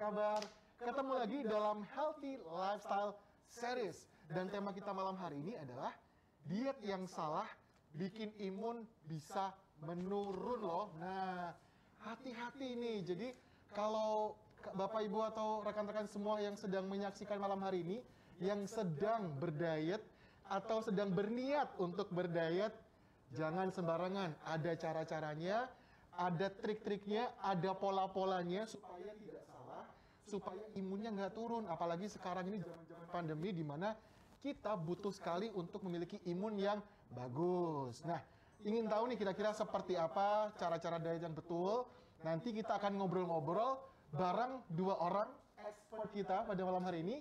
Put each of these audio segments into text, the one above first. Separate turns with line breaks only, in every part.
kabar? Ketemu lagi dalam Healthy Lifestyle Series. Dan tema kita malam hari ini adalah diet yang salah bikin imun bisa menurun loh. Nah, hati-hati nih. Jadi kalau Bapak Ibu atau rekan-rekan semua yang sedang menyaksikan malam hari ini, yang sedang berdiet atau sedang berniat untuk berdiet, jangan sembarangan. Ada cara-caranya, ada trik-triknya, ada pola-polanya supaya tidak salah, supaya imunnya nggak turun. Apalagi sekarang ini zaman-zaman pandemi di mana kita butuh sekali untuk memiliki imun yang bagus. Nah, ingin tahu nih kira-kira seperti apa cara-cara diet yang betul? Nanti kita akan ngobrol-ngobrol bareng dua orang expert kita pada malam hari ini.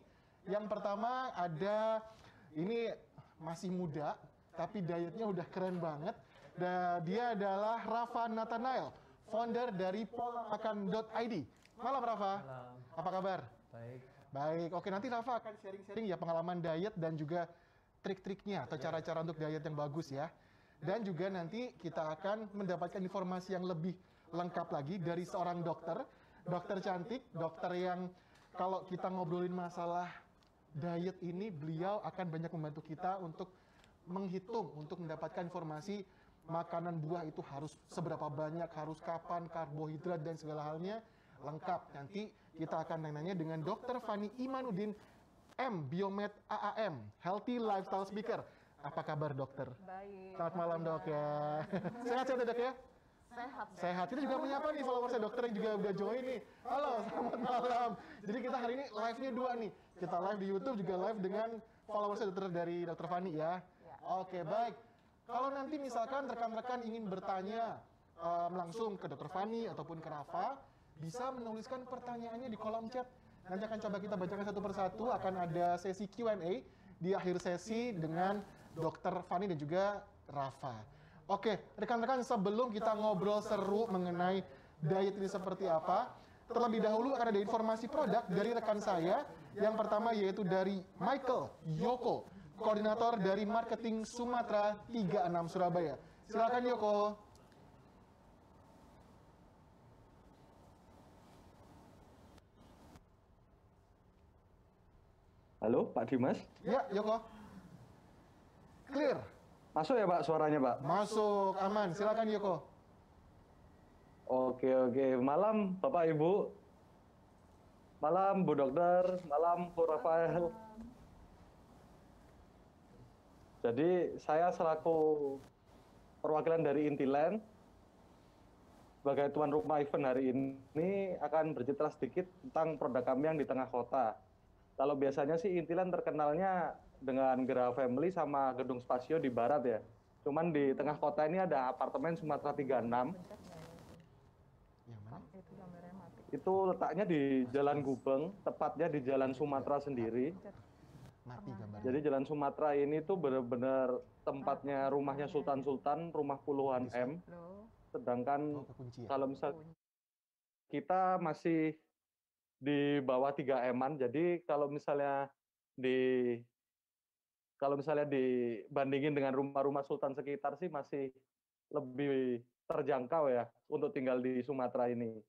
Yang pertama ada, ini masih muda, tapi dietnya udah keren banget. Dan dia adalah Rafa Nathanael, founder dari polamakan.id. Malam Rafa.
Malam.
Apa kabar?
Baik.
Baik, oke, nanti Rafa akan sharing-sharing ya pengalaman diet dan juga trik-triknya atau cara-cara untuk diet yang bagus ya. Dan juga nanti kita akan mendapatkan informasi yang lebih lengkap lagi dari seorang dokter, dokter cantik, dokter yang kalau kita ngobrolin masalah diet ini, beliau akan banyak membantu kita untuk menghitung, untuk mendapatkan informasi makanan buah itu harus seberapa banyak, harus kapan, karbohidrat dan segala halnya lengkap. Nanti kita akan nanya dengan Dr. Fani Imanuddin, M. Biomed AAM, Healthy Lifestyle Speaker. Apa kabar dokter?
Baik.
Selamat malam dok ya. Sehat-sehat ya dok ya?
Sehat.
Sehat. Kita juga menyapa nih followersnya dokter yang juga udah join nih. Halo, selamat malam. Jadi kita hari ini live-nya dua nih. Kita live di YouTube, juga live dengan followersnya dokter dari Dr. Fani ya. Oke, baik. Kalau nanti misalkan rekan-rekan ingin bertanya langsung ke Dr. Fani ataupun ke Rafa, bisa menuliskan pertanyaannya di kolom chat. Nanti akan coba kita bacakan satu persatu. Akan ada sesi Q&A di akhir sesi dengan Dr. Fani dan juga Rafa. Oke, rekan-rekan, sebelum kita ngobrol seru mengenai diet ini seperti apa, terlebih dahulu akan ada informasi produk dari rekan saya. Yang pertama yaitu dari Michael Yoko, koordinator dari marketing Sumatera 36 Surabaya. Silakan Yoko.
Halo, Pak Dimas.
Ya, Yoko. Clear.
Masuk ya Pak suaranya Pak?
Masuk, aman. Silakan Yoko.
Oke. Malam Bapak Ibu. Malam Bu Dokter. Malam Bu Rafael. Jadi saya selaku perwakilan dari Intiland sebagai tuan rumah event hari ini akan bercerita sedikit tentang produk kami yang di tengah kota. Kalau biasanya sih Intiland terkenalnya dengan Gera Family sama Gedung Spasio di barat ya. Cuman di tengah kota ini ada apartemen Sumatera 36.
Yang mana?
Itu gambarnya mati.
Itu letaknya di Jalan Gubeng, tepatnya di Jalan Sumatera sendiri.
Mati gambarnya.
Jadi Jalan Sumatera ini tuh benar-benar tempatnya rumahnya Sultan-Sultan, rumah puluhan M.
Loh.
Sedangkan
Oh, kekunci ya?
kalau misal kita masih di bawah 3 M-an, jadi kalau misalnya dibandingin dengan rumah-rumah sultan sekitar sih masih lebih terjangkau ya untuk tinggal di Sumatera ini.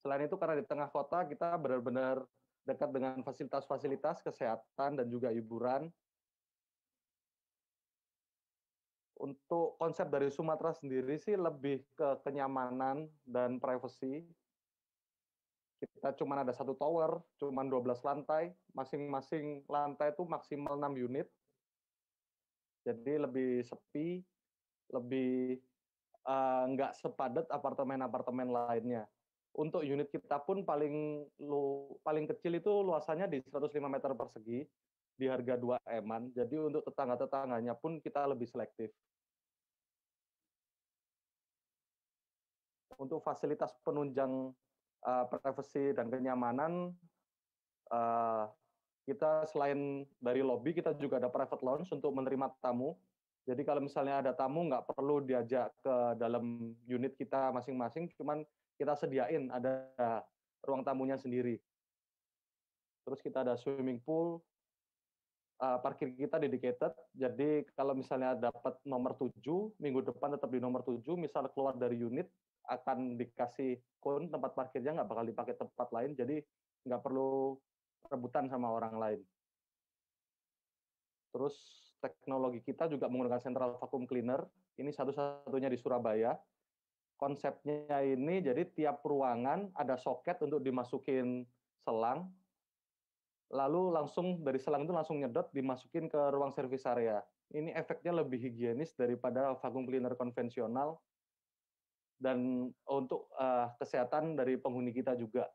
Selain itu karena di tengah kota kita benar-benar dekat dengan fasilitas-fasilitas kesehatan dan juga hiburan. Untuk konsep dari Sumatera sendiri sih lebih ke kenyamanan dan privasi. Kita cuma ada satu tower, cuma 12 lantai, masing-masing lantai itu maksimal 6 unit. Jadi lebih sepi, lebih nggak sepadat apartemen-apartemen lainnya. Untuk unit kita pun paling kecil itu luasannya di 105 meter persegi, di harga 2 M-an. Jadi untuk tetangga-tetangganya pun kita lebih selektif. Untuk fasilitas penunjang privasi dan kenyamanan, kita selain dari lobby, kita juga ada private lounge untuk menerima tamu. Jadi kalau misalnya ada tamu, nggak perlu diajak ke dalam unit kita masing-masing, cuman kita sediain ada ruang tamunya sendiri. Terus kita ada swimming pool, parkir kita dedicated, jadi kalau misalnya dapat nomor 7, minggu depan tetap di nomor 7, misal keluar dari unit, akan dikasih koin tempat parkirnya, nggak bakal dipakai tempat lain, jadi nggak perlu rebutan sama orang lain. Terus teknologi kita juga menggunakan central vacuum cleaner, ini satu-satunya di Surabaya. Konsepnya ini jadi tiap ruangan ada soket untuk dimasukin selang, lalu langsung dari selang itu langsung nyedot dimasukin ke ruang service area. Ini efeknya lebih higienis daripada vacuum cleaner konvensional, dan untuk kesehatan dari penghuni kita juga.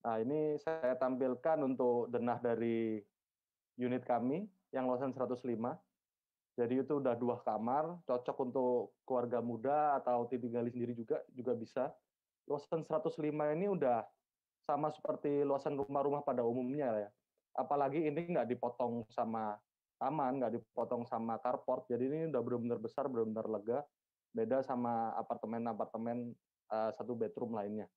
Nah, ini saya tampilkan untuk denah dari unit kami yang luasan 105. Jadi itu udah 2 kamar, cocok untuk keluarga muda atau tinggali sendiri juga bisa. Luasan 105 ini udah sama seperti luasan rumah-rumah pada umumnya ya. Apalagi ini nggak dipotong sama taman, nggak dipotong sama carport, jadi ini udah benar-benar besar, benar-benar lega. Beda sama apartemen-apartemen 1 bedroom lainnya.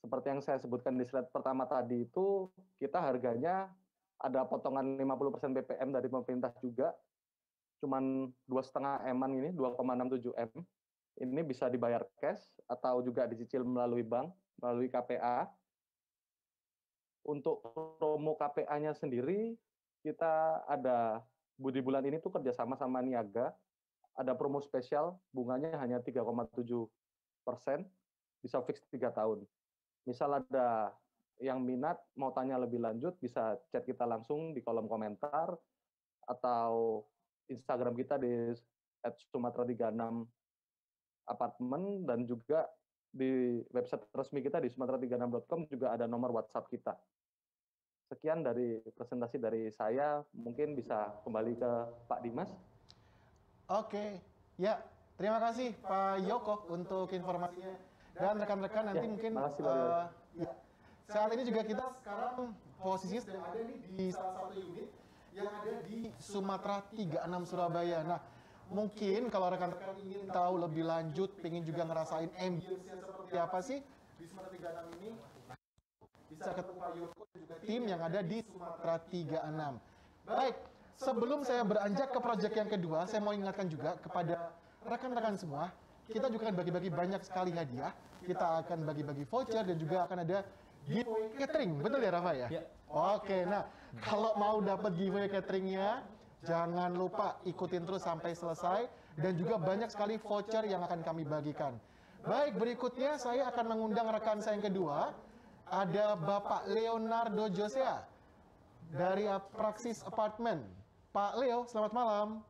Seperti yang saya sebutkan di slide pertama tadi itu, kita harganya ada potongan 50% BPM dari pemerintah juga, cuman 2,5 M-an ini, 2,67 M. Ini bisa dibayar cash atau juga dicicil melalui bank, melalui KPA. Untuk promo KPA-nya sendiri, kita ada di bulan ini tuh kerjasama sama Niaga, ada promo spesial, bunganya hanya 3,7%, bisa fix 3 tahun. Misal ada yang minat, mau tanya lebih lanjut, bisa chat kita langsung di kolom komentar, atau Instagram kita di @sumatera36 apartemen, dan juga di website resmi kita di sumatera36.com juga ada nomor WhatsApp kita. Sekian dari presentasi dari saya, mungkin bisa kembali ke Pak Dimas.
Oke, ya terima kasih Pak Yoko untuk informasinya. Dan rekan-rekan nanti mungkin ya, saat ini juga kita sekarang posisinya sedang ada nih di salah satu unit yang ada di Sumatera 36 Surabaya. Nah, mungkin kalau rekan-rekan ingin tahu lebih lanjut, ingin juga ngerasain ambience-nya seperti apa sih di Sumatera 36 ini, bisa ketemu Pak Yoko dan juga tim yang ada di Sumatera 36. Baik, sebelum saya beranjak ke proyek yang kedua, saya mau ingatkan juga kepada rekan-rekan semua, kita juga akan bagi-bagi banyak sekali hadiah. Kita akan bagi-bagi voucher dan juga akan ada giveaway catering. Betul ya, Rafa ya? Oke, nah kalau mau dapat giveaway cateringnya, jangan lupa ikutin terus sampai selesai. Dan juga banyak sekali voucher yang akan kami bagikan. Baik, berikutnya saya akan mengundang rekan saya yang kedua. Ada Bapak Leonardo Josea dari Praxis Apartment. Pak Leo, selamat malam.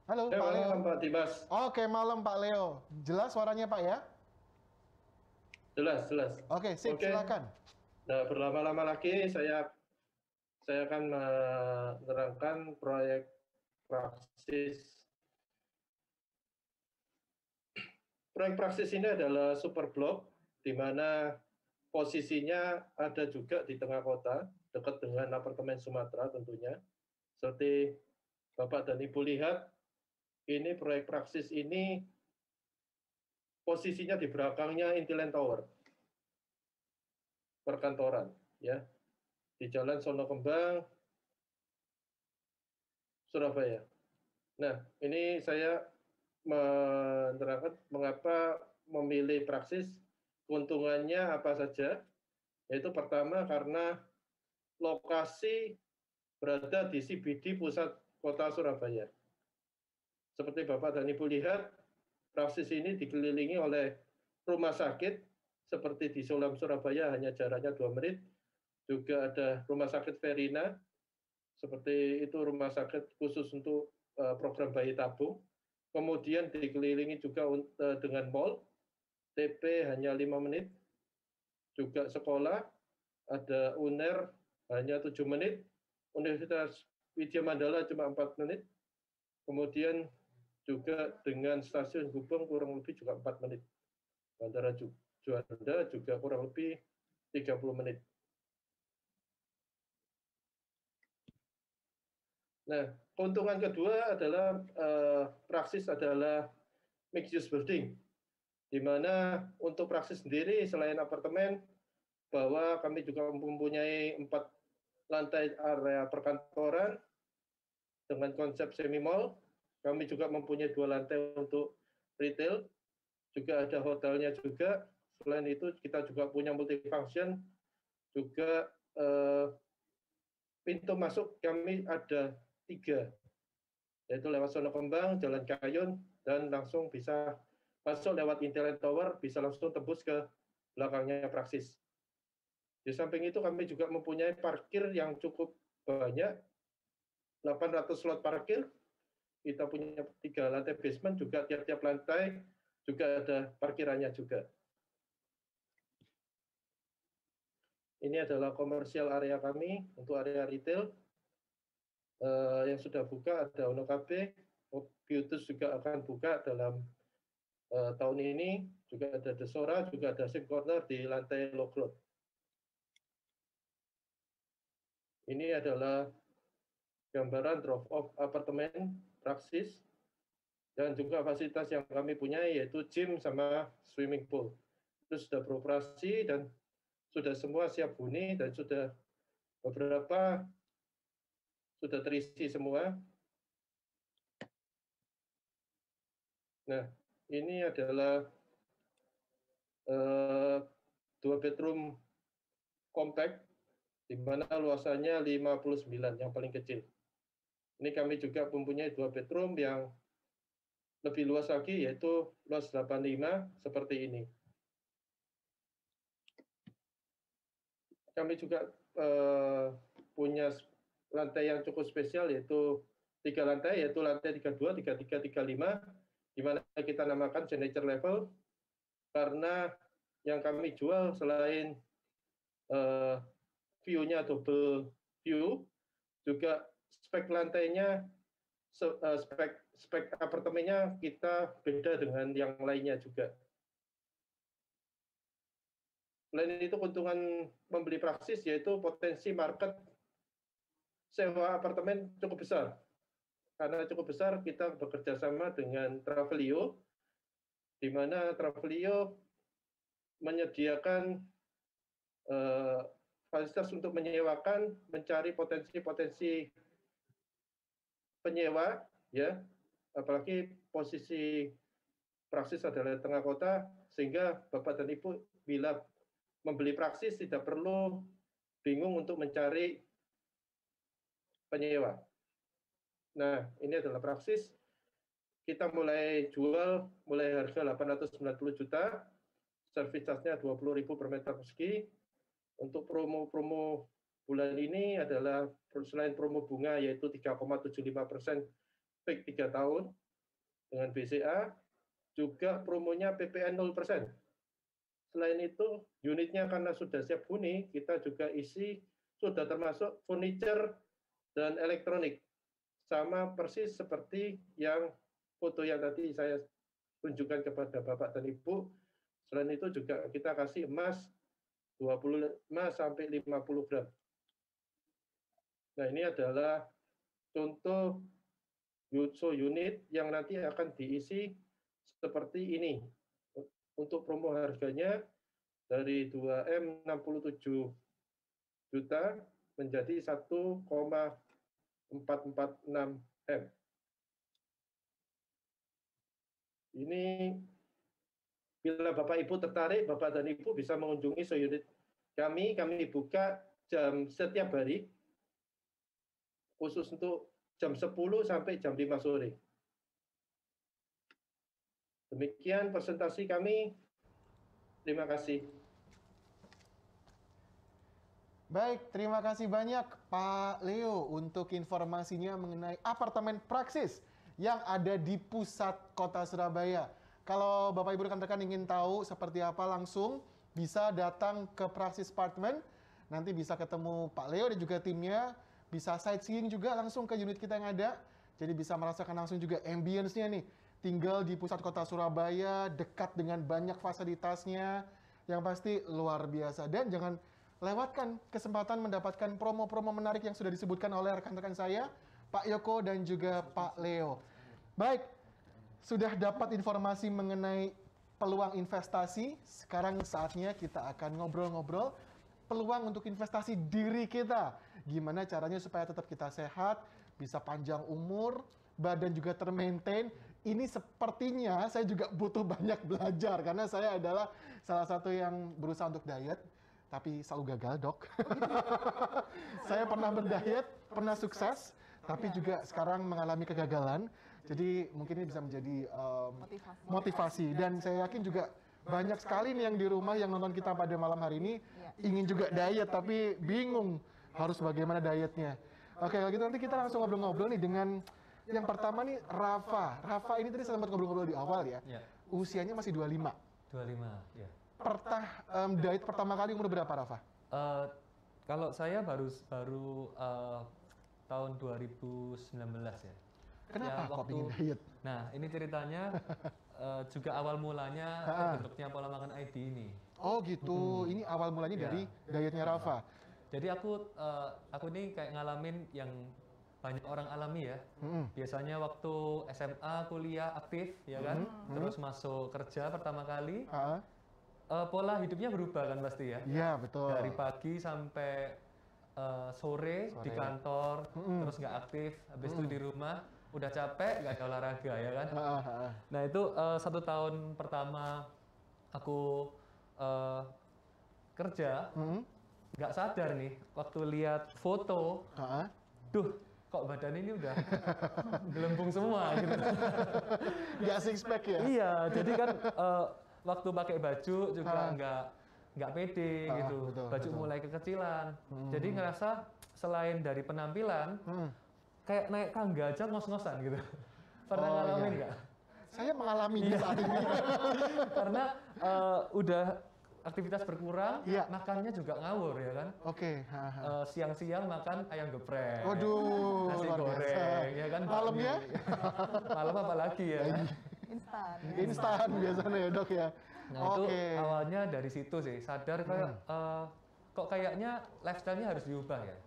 Halo,
Ya,
Pak Leo.
malam Pak Dimas.
Oke, malam Pak Leo. Jelas suaranya Pak ya?
Jelas, jelas.
Oke, sip, silakan.
Nah, berlama-lama lagi saya akan menerangkan proyek Praxis. Proyek Praxis ini adalah super blok di mana posisinya ada juga di tengah kota, dekat dengan apartemen Sumatera tentunya. Seperti Bapak dan Ibu lihat, ini proyek Praxis ini posisinya di belakangnya Intiland Tower, perkantoran, ya, di Jalan Sono Kembang, Surabaya. Nah, ini saya menerangkan mengapa memilih Praxis, keuntungannya apa saja, yaitu pertama karena lokasi berada di CBD pusat kota Surabaya. Seperti Bapak dan Ibu lihat, Praxis ini dikelilingi oleh rumah sakit, seperti di Solam Surabaya hanya jaraknya 2 menit, juga ada rumah sakit Verina, seperti itu rumah sakit khusus untuk program bayi tabung. Kemudian dikelilingi juga dengan mall, TP hanya 5 menit, juga sekolah, ada UNER hanya 7 menit, Universitas Widya Mandala cuma 4 menit, kemudian juga dengan stasiun Gubeng kurang lebih juga 4 menit. Bandara Juanda juga kurang lebih 30 menit. Nah, keuntungan kedua adalah Praxis adalah mixed use building, di mana untuk Praxis sendiri selain apartemen, bahwa kami juga mempunyai 4 lantai area perkantoran dengan konsep semi mall. Kami juga mempunyai 2 lantai untuk retail, juga ada hotelnya juga. Selain itu kita juga punya multifunction, juga pintu masuk kami ada 3, yaitu lewat Sono Kembang, Jalan Kayun, dan langsung bisa masuk lewat Intelligent Tower, bisa langsung tembus ke belakangnya Praksis. Di samping itu kami juga mempunyai parkir yang cukup banyak, 800 slot parkir. Kita punya 3 lantai basement, juga tiap-tiap lantai juga ada parkirannya juga. Ini adalah komersial area kami untuk area retail. Yang sudah buka ada Ono Cafe, Beautus juga akan buka dalam tahun ini, juga ada Desora, juga ada Sim Corner di lantai low growth. Ini adalah gambaran drop-off apartemen Praksis, dan juga fasilitas yang kami punya yaitu gym sama swimming pool. Itu sudah beroperasi dan sudah semua siap huni, dan sudah beberapa sudah terisi semua. Nah, ini adalah 2 bedroom compact, di mana luasannya 59, yang paling kecil. Ini kami juga mempunyai 2 bedroom yang lebih luas lagi, yaitu luas 85, seperti ini. Kami juga punya lantai yang cukup spesial, yaitu 3 lantai, yaitu lantai 32, 33, 35, di mana kita namakan signature level, karena yang kami jual selain view-nya double view, juga spek lantainya, spek apartemennya kita beda dengan yang lainnya juga. Selain itu, keuntungan membeli Praksis yaitu potensi market sewa apartemen cukup besar. Karena cukup besar, kita bekerja sama dengan Travelio, di mana Travelio menyediakan fasilitas untuk menyewakan, mencari potensi-potensi penyewa, ya, apalagi posisi Praksis adalah di tengah kota, sehingga Bapak dan Ibu bila membeli Praksis tidak perlu bingung untuk mencari penyewa. Nah, ini adalah Praksis. Kita mulai jual mulai harga 890 juta, service charge-nya 20.000 per meter persegi. Untuk promo-promo bulan ini adalah selain promo bunga yaitu 3,75% fix 3 tahun dengan BCA, juga promonya PPN 0%. Selain itu, unitnya karena sudah siap huni, kita juga isi sudah termasuk furniture dan elektronik. Sama persis seperti yang foto yang tadi saya tunjukkan kepada Bapak dan Ibu. Selain itu juga kita kasih emas 25 sampai 50 gram. Nah, ini adalah contoh unit yang nanti akan diisi seperti ini. Untuk promo harganya dari 2M 67 juta menjadi 1,446 M. Ini bila Bapak Ibu tertarik, Bapak dan Ibu bisa mengunjungi unit kami. Kami buka setiap hari, khusus untuk jam 10 sampai jam 5 sore. Demikian presentasi kami. Terima kasih.
Baik, terima kasih banyak Pak Leo untuk informasinya mengenai apartemen Praksis yang ada di pusat kota Surabaya. Kalau Bapak Ibu rekan-rekan ingin tahu seperti apa, langsung bisa datang ke Praksis Apartment. Nanti bisa ketemu Pak Leo dan juga timnya. Bisa sightseeing juga langsung ke unit kita yang ada. Jadi bisa merasakan langsung juga ambience-nya nih. Tinggal di pusat kota Surabaya, dekat dengan banyak fasilitasnya, yang pasti luar biasa. Dan jangan lewatkan kesempatan mendapatkan promo-promo menarik yang sudah disebutkan oleh rekan-rekan saya, Pak Yoko dan juga Pak Leo. Baik, sudah dapat informasi mengenai peluang investasi. Sekarang saatnya kita akan ngobrol-ngobrol peluang untuk investasi diri kita. Gimana caranya supaya tetap kita sehat, bisa panjang umur, badan juga termaintain. Ini sepertinya saya juga butuh banyak belajar karena saya adalah salah satu yang berusaha untuk diet, tapi selalu gagal, Dok. Saya pernah berdiet, pernah sukses, tapi juga sekarang mengalami kegagalan. Jadi mungkin ini bisa menjadi motivasi. Dan saya yakin juga banyak sekali nih yang di rumah yang nonton kita pada malam hari ini ingin juga diet, tapi bingung harus bagaimana dietnya. Oke, kalau gitu nanti kita langsung ngobrol-ngobrol nih dengan yang pertama nih Rafa. Rafa ini tadi saya sempat ngobrol-ngobrol di awal ya. Usianya masih 25.
25, ya.
Diet pertama kali umur berapa, Rafa?
Kalau saya baru tahun 2019 ya.
Kenapa
Ya,
kok pengen diet?
Nah, ini ceritanya juga awal mulanya terbentuknya pola makan ID ini.
Oh gitu, ini awal mulanya
Ya.
dari dietnya Rafa.
Jadi aku ini kayak ngalamin yang banyak orang alami ya. Biasanya waktu SMA, kuliah aktif ya kan, terus masuk kerja pertama kali, pola hidupnya berubah kan pasti ya.
Iya betul.
Dari pagi sampai sore di kantor, terus nggak aktif, habis itu di rumah udah capek, nggak ada olahraga ya kan. Nah itu 1 tahun pertama aku kerja, nggak sadar nih waktu lihat foto, duh kok badan ini udah gelembung semua gitu.
Nggak six pack ya?
Iya, jadi kan waktu pakai baju juga nggak pede gitu,
betul,
baju mulai kekecilan. Jadi ngerasa selain dari penampilan, kayak naik tangga aja ngos-ngosan gitu. Pernah ngalamin nggak?
Saya mengalami di saat ini.
Karena udah aktivitas berkurang, makannya juga ngawur ya kan.
Oke.
Siang-siang makan ayam geprek,
Waduh,
nasi
luar biasa.
goreng, ya kan.
Malamnya?
Malam apa lagi ya?
Instan biasanya ya Dok ya.
Nah itu awalnya dari situ sih, sadar kayak kok kayaknya lifestyle-nya harus diubah ya.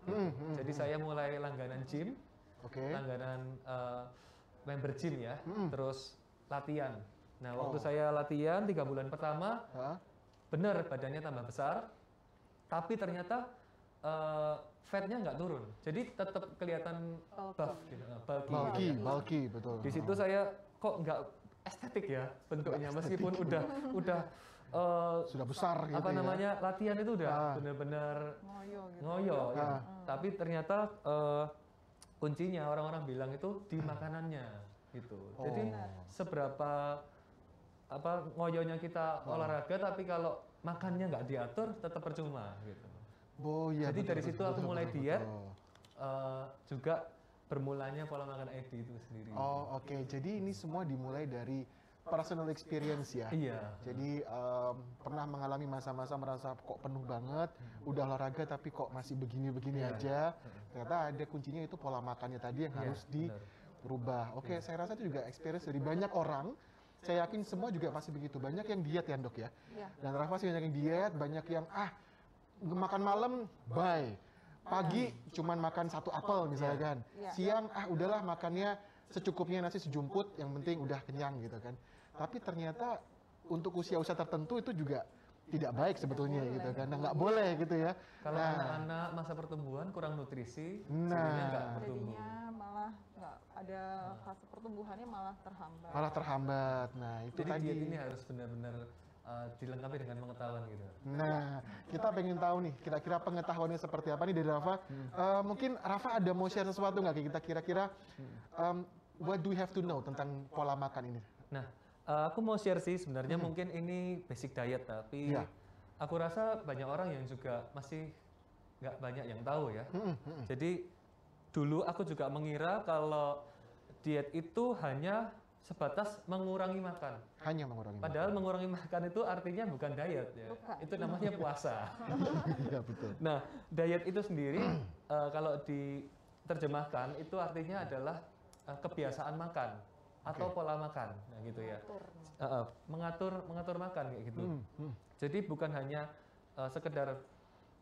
Jadi saya mulai langganan gym, langganan member gym ya, terus latihan. Nah waktu saya latihan 3 bulan pertama, bener badannya tambah besar, tapi ternyata fatnya nggak turun, jadi tetap kelihatan buff, gitu,
bulky, betul.
Di situ saya kok nggak estetik ya bentuknya, meskipun udah
sudah besar gitu
apa
ya.
namanya latihan itu udah bener-bener ngoyo ya. Tapi ternyata kuncinya orang-orang bilang itu di makanannya gitu. Jadi seberapa ngoyonya kita olahraga, tapi kalau makannya nggak diatur tetap percuma gitu.
Oh iya.
Jadi dari situ aku mulai diet, juga bermulanya pola makan ID itu sendiri.
Oh oke, jadi ini semua dimulai dari personal experience ya.
Iya.
Jadi pernah mengalami masa-masa merasa kok penuh banget, udah olahraga tapi kok masih begini-begini aja. Ternyata ada kuncinya itu pola makannya tadi yang harus dirubah. Oke, saya rasa itu juga experience dari banyak orang. Saya yakin semua juga pasti begitu. Banyak yang diet ya Dok ya. Dan Rafa sih banyak yang diet, banyak yang makan malam bye. Pagi cuman makan 1 apel misalkan. Siang udahlah makannya secukupnya, nasi sejumput, yang penting udah kenyang gitu kan. Tapi ternyata untuk usia-usia tertentu itu juga tidak baik sebetulnya gitu kan. Nah, nggak boleh gitu ya.
Kalau anak-anak masa pertumbuhan kurang nutrisi, jadinya nggak bertumbuh.
Jadinya malah nggak ada fase pertumbuhannya, malah terhambat.
Malah terhambat. Nah itu
Jadi
tadi.
diet ini harus benar-benar dilengkapi dengan pengetahuan gitu.
Nah, kita pengen tahu nih, kira-kira pengetahuannya seperti apa nih dari Rafa. Mungkin Rafa ada mau share sesuatu nggak kita kira-kira what do we have to know tentang pola makan ini?
Nah, aku mau share sih sebenarnya mungkin ini basic diet, tapi aku rasa banyak orang yang juga masih nggak banyak yang tahu ya. Jadi dulu aku juga mengira kalau diet itu hanya sebatas mengurangi makan.
Hanya mengurangi
Padahal mengurangi makan itu artinya bukan diet ya.
Bukan.
Itu namanya puasa.
Iya betul.
Nah, diet itu sendiri kalau diterjemahkan itu artinya adalah kebiasaan makan atau pola makan, nah gitu ya. Mengatur makan kayak gitu. Jadi bukan hanya sekedar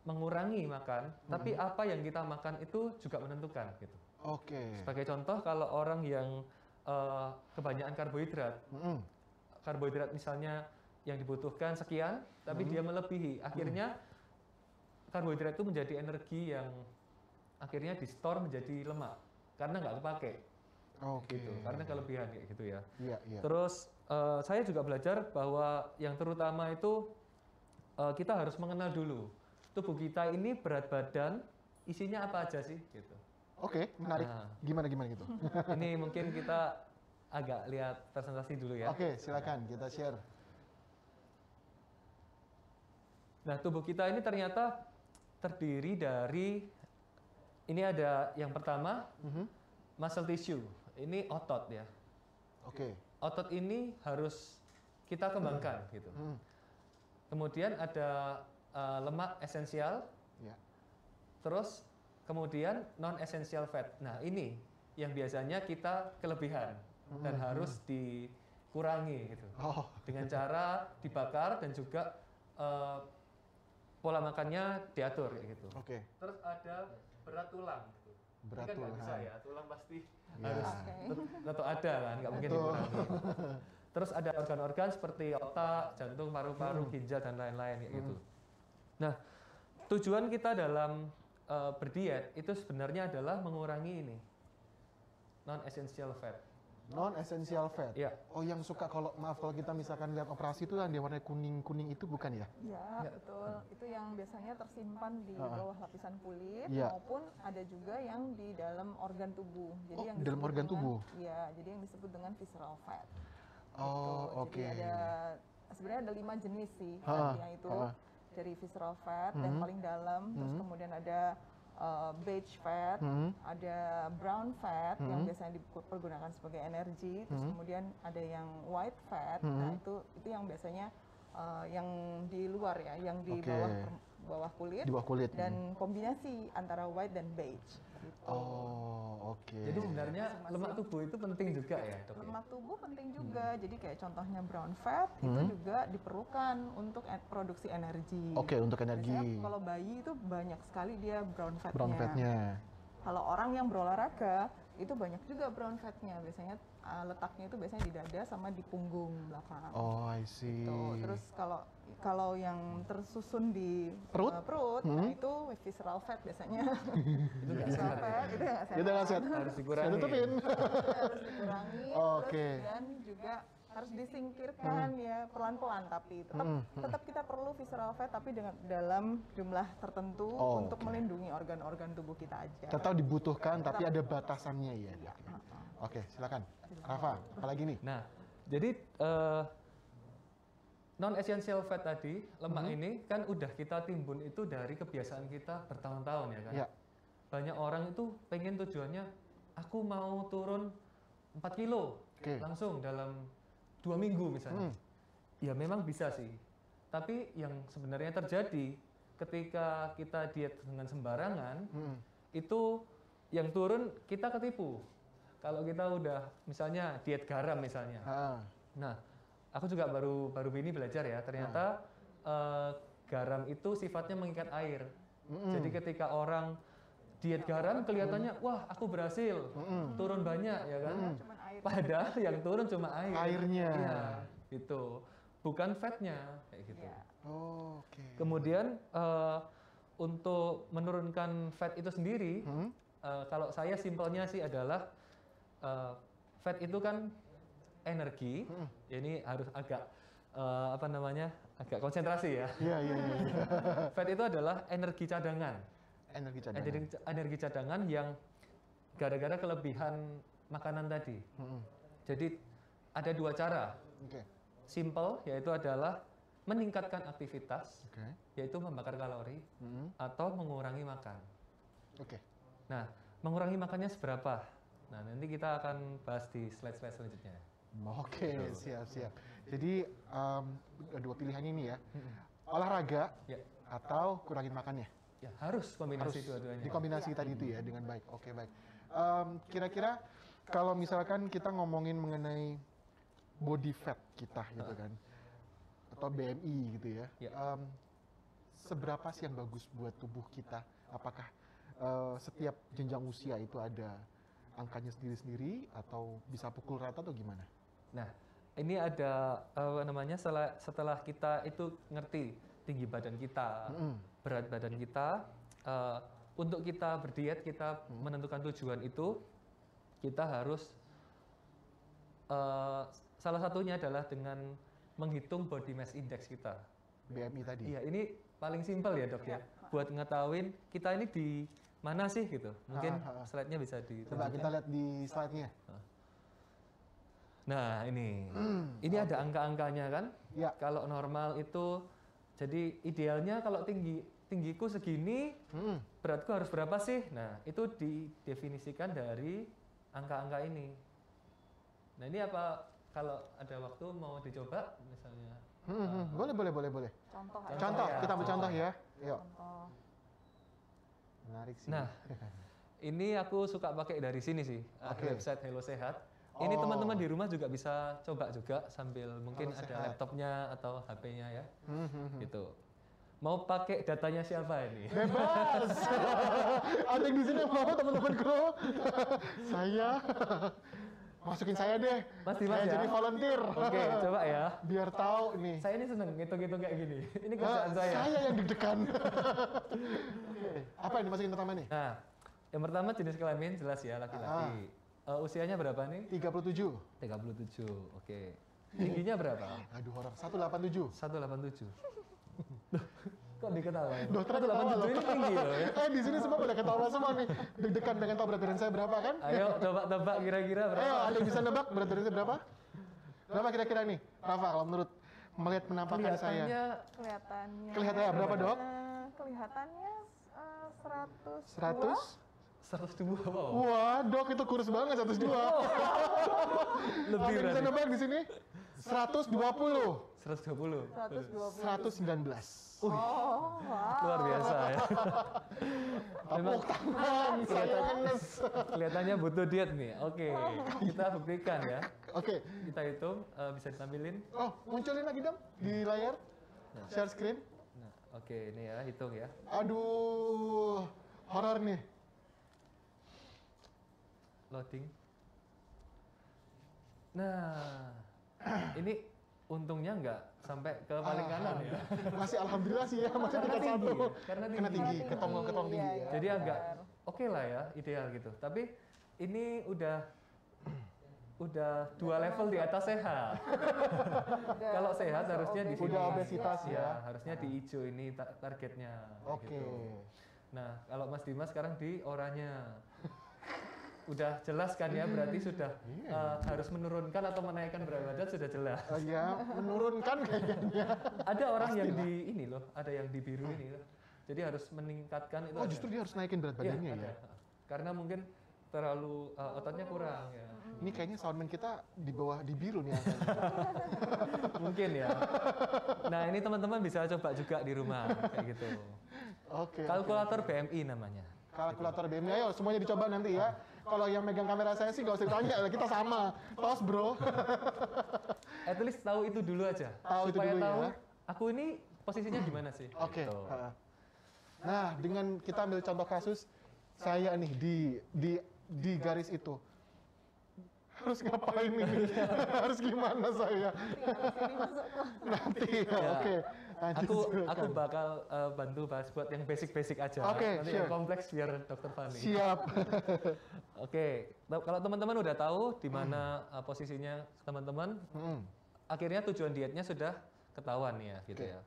mengurangi makan, tapi apa yang kita makan itu juga menentukan gitu.
Oke.
Sebagai contoh, kalau orang yang kebanyakan karbohidrat, karbohidrat misalnya yang dibutuhkan sekian, tapi dia melebihi, akhirnya karbohidrat itu menjadi energi yang akhirnya di-store menjadi lemak karena nggak kepake. Gitu. Karena kelebihan kayak gitu ya.
Iya, iya.
Terus saya juga belajar bahwa yang terutama itu kita harus mengenal dulu tubuh kita ini berat badan isinya apa aja sih gitu.
Oke, menarik.
Nah.
Gimana gitu?
Ini mungkin kita agak lihat presentasi dulu ya.
Oke, silakan kita share.
Nah, tubuh kita ini ternyata terdiri dari, ini ada yang pertama, muscle tissue. Ini otot ya.
Oke.
Otot ini harus kita kembangkan gitu. Kemudian ada lemak esensial.
Ya.
Terus kemudian non essential fat. Nah, ini yang biasanya kita kelebihan dan harus dikurangi gitu.
Oh.
Dengan cara dibakar dan juga pola makannya diatur kayak gitu.
Oke.
Terus ada berat tulang. Gitu.
Berat
Ini kan nggak bisa
tulang.
ya, tulang pasti
Ya.
harus tetap ada kan, nggak mungkin
Betul.
dikurangi. Terus ada organ-organ seperti otak, jantung, paru-paru, ginjal dan lain-lain kayak gitu. Nah, tujuan kita dalam berdiet itu sebenarnya adalah mengurangi ini non essential fat.
Non essential fat.
Ya.
Oh, yang suka kalau kita misalkan lihat operasi itu yang dia warna kuning-kuning itu bukan ya?
Ya, betul. Itu yang biasanya tersimpan di bawah lapisan kulit
Iya.
maupun ada juga yang di dalam organ tubuh. Jadi
Oh,
yang
dalam
disebut
organ
dengan-
tubuh?
Iya, jadi yang disebut dengan visceral fat.
Oh, oke.
Jadi ada sebenarnya ada 5 jenis sih
Ha,
fatnya itu.
ha.
Dari visceral fat dan paling dalam, terus kemudian ada beige fat, ada brown fat yang biasanya dipergunakan sebagai energi, terus kemudian ada yang white fat. Nah, itu yang biasanya yang di luar ya, yang di
Oke.
bawah kulit.
Di bawah kulit.
Dan kombinasi antara white dan beige. Gitu.
Oh, oke.
Jadi sebenarnya lemak tubuh itu penting juga ya, Dok. ya?
Lemak tubuh penting juga, jadi kayak contohnya brown fat itu juga diperlukan untuk produksi energi.
Oke, untuk energi.
Biasanya kalau bayi itu banyak sekali dia brown fatnya.
Brown fatnya.
Kalau orang yang berolahraga itu banyak juga brown fatnya. Biasanya letaknya itu biasanya di dada sama di punggung belakang.
Oh, I see.
Tuh. Terus kalau yang tersusun di
Perut?
perut, nah itu visceral fat biasanya.
Itu nggak
Visceral
sehat ya.
fat itu nggak sehat.
Itu nggak sehat.
Harus dikurangi.
Saya tutupin.
Harus dikurangi,
Oke.
terus dan juga harus disingkirkan ya pelan-pelan, tapi tetap kita perlu visceral fat tapi dengan dalam jumlah tertentu
Oh,
untuk
oke.
melindungi organ-organ tubuh kita aja.
Tetap dibutuhkan, tapi ada batasannya ya. Oke, silakan. Rafa, apalagi nih?
Nah, jadi non essential fat tadi, lemak ini kan udah kita timbun itu dari kebiasaan kita bertahun-tahun ya kan.
Ya.
Banyak orang itu pengen tujuannya, aku mau turun 4 kilo
Oke.
langsung dalam 2 minggu misalnya. Ya memang bisa sih. Tapi yang sebenarnya terjadi ketika kita diet dengan sembarangan, itu yang turun kita ketipu. Kalau kita udah misalnya diet garam misalnya.
Ah,
Nah, aku juga baru ini belajar ya. Ternyata garam itu sifatnya mengikat air. Jadi ketika orang diet garam kelihatannya, wah aku berhasil, turun banyak ya kan.
Cuman air.
Padahal yang turun cuma air.
Airnya.
Iya, itu. Bukan fatnya kayak gitu.
Iya.
oh, oke.
Kemudian untuk menurunkan fat itu sendiri, kalau saya simpelnya sih adalah fat itu kan energi, ini harus agak apa namanya, agak konsentrasi ya.
Iya, iya, iya.
Fat itu adalah energi cadangan,
Energi cadangan.
energi cadangan yang gara-gara kelebihan makanan tadi. Jadi ada 2 cara,
Oke.
simple yaitu adalah meningkatkan aktivitas,
Oke.
yaitu membakar kalori atau mengurangi makan.
Oke.
Nah, mengurangi makannya seberapa? Nah, nanti kita akan bahas di slide-slide selanjutnya.
Oke, siap. Jadi dua pilihan ini ya. Olahraga
Ya,
atau kurangin makannya.
ya harus kombinasi dua-duanya.
Dikombinasi tadi itu ya dengan baik. Oke, baik. Kira-kira kalau misalkan kita ngomongin mengenai body fat kita gitu kan, atau BMI gitu ya,
Ya.
seberapa sih yang bagus buat tubuh kita? Apakah setiap jenjang usia itu ada angkanya sendiri-sendiri atau bisa pukul rata atau gimana?
Nah, ini ada apa namanya setelah kita itu ngerti tinggi badan kita, berat badan kita. Untuk kita berdiet, kita menentukan tujuan itu, kita harus salah satunya adalah dengan menghitung body mass index kita.
BMI tadi.
Iya, ini paling simpel ya dok ya, buat ngetahuin kita ini di mana sih gitu. Mungkin slide-nya bisa
Coba kita lihat di slide-nya.
Nah ini ada angka-angkanya kan.
Ya.
Kalau normal itu, jadi idealnya kalau tinggiku segini, beratku harus berapa sih? Nah itu didefinisikan dari angka-angka ini. Nah ini apa, kalau ada waktu mau dicoba misalnya?
Boleh.
Contoh
Ya. Kita ambil contoh ya. Yuk.
Contoh.
Menarik sih.
Nah, ini aku suka pakai dari sini sih, website Hello Sehat. Ini teman-teman di rumah juga bisa coba juga sambil mungkin
Hello
ada
Sehat.
laptopnya atau HP-nya ya. Gitu. Mau pakai datanya siapa ini?
Bebas. Ada yang di sini yang mau teman-temanku. Saya. Masukin saya deh.
Mas Dimas
saya
ya?
jadi volunteer.
Oke, coba ya.
Biar tahu nih.
Saya ini seneng ngitung-ngitung kayak gini. Ini kerjaan saya.
Saya yang deg-degan. Apa yang dimasukin pertama nih?
Nah, yang pertama jenis kelamin jelas ya, laki-laki. Usianya berapa nih?
37.
37. Oke. Tingginya berapa?
Aduh orang 187.
187. Duh, kok diketawain?
Dokter
187 ini tinggi loh ya.
Di sini semua pada ketawa semua nih. Deg-degan dengan tahu berat badan saya berapa kan?
Ayo coba tebak kira-kira berapa?
Ayo, ada yang bisa nebak berat badan saya berapa? Berapa kira-kira nih? Rafa, kalau menurut melihat penampakan saya.
Kelihatannya.
Kelihatannya berapa, Dok?
Kelihatannya
100?
102. Wow.
Wah, Dok itu kurus banget 102.
Lebih
Ada yang bisa
berarti.
nebak di sini? 120.
120.
120.
119.
Oh, wow.
Luar biasa ya. Memang
Tepuk tangan, saya ngenes.
kelihatannya butuh diet nih. Oke, kita buktikan ya.
Oke.
Kita hitung, bisa ditampilin.
Oh, munculin lagi dong di layar. Share screen.
Nah, oke, ini ya, hitung ya.
Aduh, horor nih.
Loading. Nah, ini untungnya nggak sampai ke paling kanan ya.
Masih alhamdulillah sih ya, masih tingkat
tinggi
satu.
ya, karena
Kena tinggi, ketong tinggi
Iya,
ya.
iya.
Jadi agak
benar.
oke lah ya, ideal gitu. Tapi ini udah dua level di atas sehat. Kalau sehat harusnya di sini.
Udah obesitas ya.
Harusnya di hijau ini targetnya.
Oke.
Gitu. Nah, kalau Mas Dimas sekarang di oranye. Udah jelas kan ya, berarti sudah harus menurunkan atau menaikkan berat badan sudah jelas.
Ya, menurunkan kayaknya.
Ada orang yang di ini loh, ada yang di biru ini loh. Jadi harus meningkatkan itu.
Oh,
ada.
justru dia harus naikin berat
Iya,
badannya
ada.
ya.
Karena mungkin terlalu ototnya kurang ya.
Ini kayaknya soundman kita di bawah di biru nih angkanya.
Mungkin ya. Nah, ini teman-teman bisa coba juga di rumah kayak gitu.
Oke.
Kalkulator BMI namanya.
Kalkulator BMI, ayo semuanya dicoba nanti ya. Kalau yang megang kamera saya sih nggak usah ditanya, kita sama. Tos bro.
At least tahu itu dulu aja.
Tahu itu
supaya
dulu
tahu
ya.
aku ini posisinya gimana sih.
Oke.
Gitu.
Nah, dengan kita ambil contoh kasus saya nih di garis itu. Harus ngapain ini? Harus gimana saya? Nanti ya,
Ya.
oke. Lanjut,
Aku
silakan.
bakal bantu bahas buat yang basic-basic aja.
Oke,
Nanti
sure.
yang kompleks biar Dokter Fani.
Siap.
Oke, kalau teman-teman udah tahu di mana posisinya teman-teman, akhirnya tujuan dietnya sudah ketahuan ya, gitu
Oke.
ya.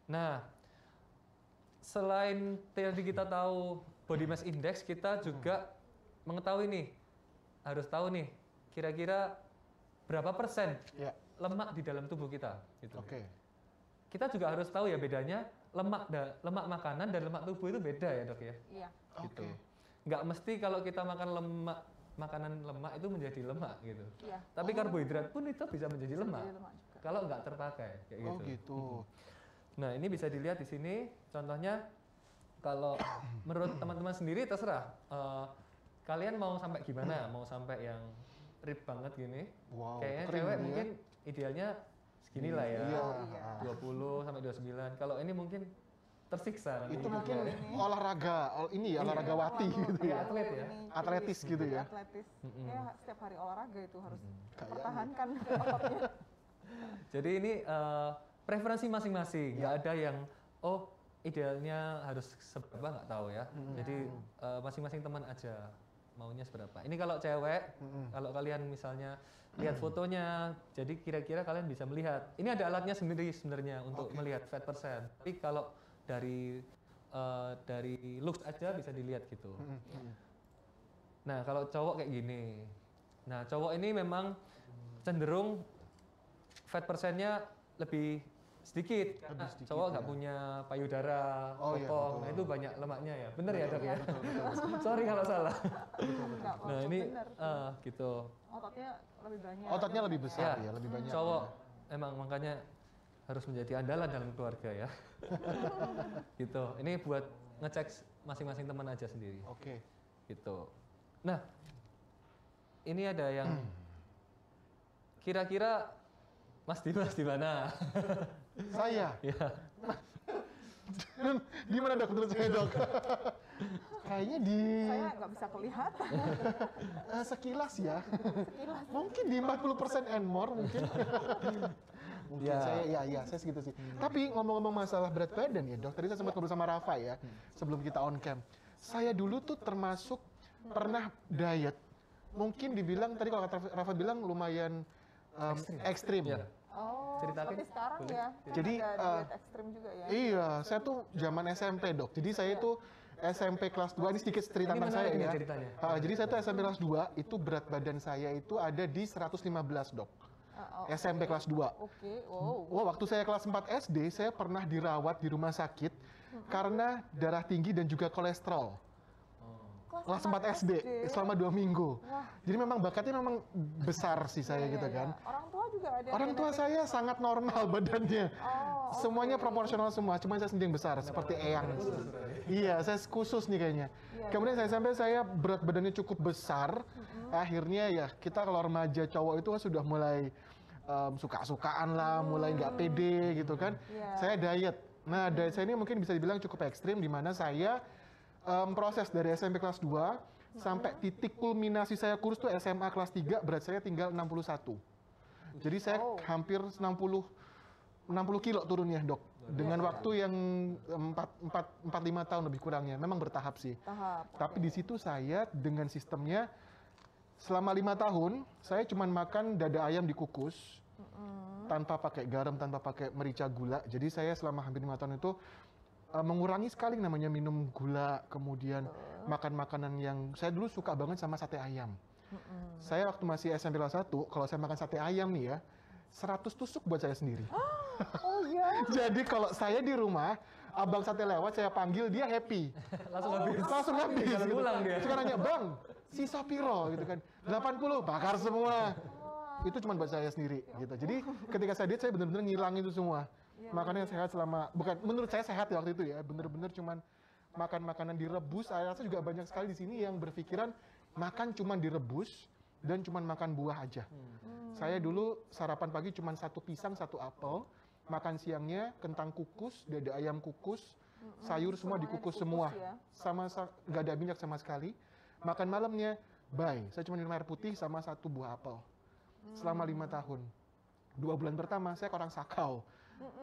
Nah, selain tadi kita tahu body mass index, kita juga mengetahui nih, harus tahu nih, kira-kira berapa persen
Ya,
lemak di dalam tubuh kita, gitu.
oke.
Kita juga harus tahu ya bedanya lemak makanan dan lemak tubuh itu beda ya dok ya.
Iya.
Gitu.
Oke.
Nggak mesti kalau kita makan makanan lemak itu menjadi lemak gitu.
Iya.
Tapi karbohidrat pun itu bisa menjadi lemak
Jadi lemak juga.
kalau nggak terpakai kayak
Oh
gitu.
gitu.
Nah ini bisa dilihat di sini contohnya kalau menurut teman-teman sendiri terserah kalian mau sampai gimana, mau sampai yang rib banget gini.
Wow,
Kayaknya
keren
cewek
ini ya.
mungkin idealnya segini lah ya.
Iya.
Iya.
20 sampai 29. Kalau ini mungkin tersiksa nanti
Itu
hidupnya.
mungkin olahraga, olahraga wati gitu
Kalau
ya.
atlet ya.
ini
Atletis
jadi
gitu ya.
Atletis. Ya setiap hari olahraga itu harus
Kayaknya.
pertahankan ototnya.
Jadi ini preferensi masing-masing. Nggak ada yang idealnya harus seberapa, nggak tahu ya. Jadi masing-masing teman aja maunya seberapa. Ini kalau cewek, kalau kalian misalnya lihat fotonya, jadi kira-kira kalian bisa melihat. Ini ada alatnya sendiri sebenarnya untuk melihat fat percent. Tapi kalau dari looks aja bisa dilihat gitu. Nah kalau cowok kayak gini. Nah cowok ini memang cenderung fat percentnya lebih sedikit. Karena cowok nggak punya payudara, bokong. Nah itu banyak lemaknya ya. Bener ya dok ya? Sorry kalau salah. Nah ini gitu.
Ototnya lebih banyak.
Ototnya lebih besar ya, lebih banyak.
Cowok emang makanya harus menjadi andalan dalam keluarga ya. Gitu. Ini buat ngecek masing-masing teman aja sendiri.
Oke.
Gitu. Nah, ini ada yang kira-kira Mas Dimas di mana?
Saya.
Ya.
Di mana dok menurut saya dok? Kayaknya di
Saya nggak bisa kelihatan.
sekilas ya. Mungkin di 40% and more mungkin. Mungkin saya segitu sih. Tapi ngomong-ngomong masalah berat badan ya dok, tadi saya sempat ngobrol sama Rafa ya sebelum kita on cam. Saya dulu tuh termasuk pernah diet. Mungkin dibilang tadi kalau kata Rafa bilang lumayan ekstrim.
Ya.
Seperti sekarang
boleh.
ya.
Jadi,
ada diet ekstrim juga ya.
Iya, saya tuh zaman SMP dok. Jadi saya itu SMP kelas 2, ini sedikit cerita
Ini
tentang saya
menarik nih
ya.
ceritanya.
Jadi saya tuh SMP kelas 2, itu berat badan saya itu ada di 115 dok. SMP kelas 2.
Oke, wow.
Wah, waktu saya kelas 4 SD, saya pernah dirawat di rumah sakit karena darah tinggi dan juga kolesterol. Kelas 4 SD selama 2 minggu. Jadi memang bakatnya memang besar sih saya gitu kan.
Orang tua juga ada.
Orang tua saya sangat normal badannya.
Oh,
Semuanya proporsional semua, cuma saya sendiri yang besar seperti Eyang. Iya, saya khusus nih kayaknya. Kemudian saya berat badannya cukup besar. Akhirnya ya kita kalau remaja cowok itu kan sudah mulai suka-sukaan lah, mulai nggak pede gitu kan. Saya diet. Nah, diet saya ini mungkin bisa dibilang cukup ekstrim di mana saya proses dari SMP kelas 2 sampai titik kulminasi saya kurus tuh SMA kelas 3, berat saya tinggal 61. Jadi saya hampir 60 kilo turunnya dok. Dengan waktu yang 4-5 tahun lebih kurangnya. Memang bertahap sih. Tapi di situ saya dengan sistemnya selama 5 tahun saya cuma makan dada ayam dikukus tanpa pakai garam, tanpa pakai merica gula. Jadi saya selama hampir 5 tahun itu mengurangi sekali namanya minum gula, kemudian makan makanan yang saya dulu suka banget sama sate ayam. Saya waktu masih SMP kelas 1, kalau saya makan sate ayam nih ya, 100 tusuk buat saya sendiri.
Oh iya.
Jadi kalau saya di rumah, abang sate lewat, saya panggil, dia happy. Langsung habis.
Jalan
Gitu.
pulang dia.
Sekarang nanya, bang, sisa piro gitu kan. 80, bakar semua. Itu cuma buat saya sendiri gitu. Jadi ketika saya diet, saya benar-benar ngilang itu semua. Makanya sehat selama, bukan menurut saya sehat ya waktu itu ya, bener-bener cuman makan makanan direbus. Saya rasa juga banyak sekali di sini yang berpikiran makan cuman direbus dan cuman makan buah aja. Saya dulu sarapan pagi cuman 1 pisang, 1 apel, makan siangnya kentang kukus, dada ayam kukus, sayur semua dikukus semua, sama nggak ada minyak sama sekali. Makan malamnya, saya cuma minum air putih sama 1 buah apel. Selama 5 tahun. 2 bulan pertama saya orang sakau.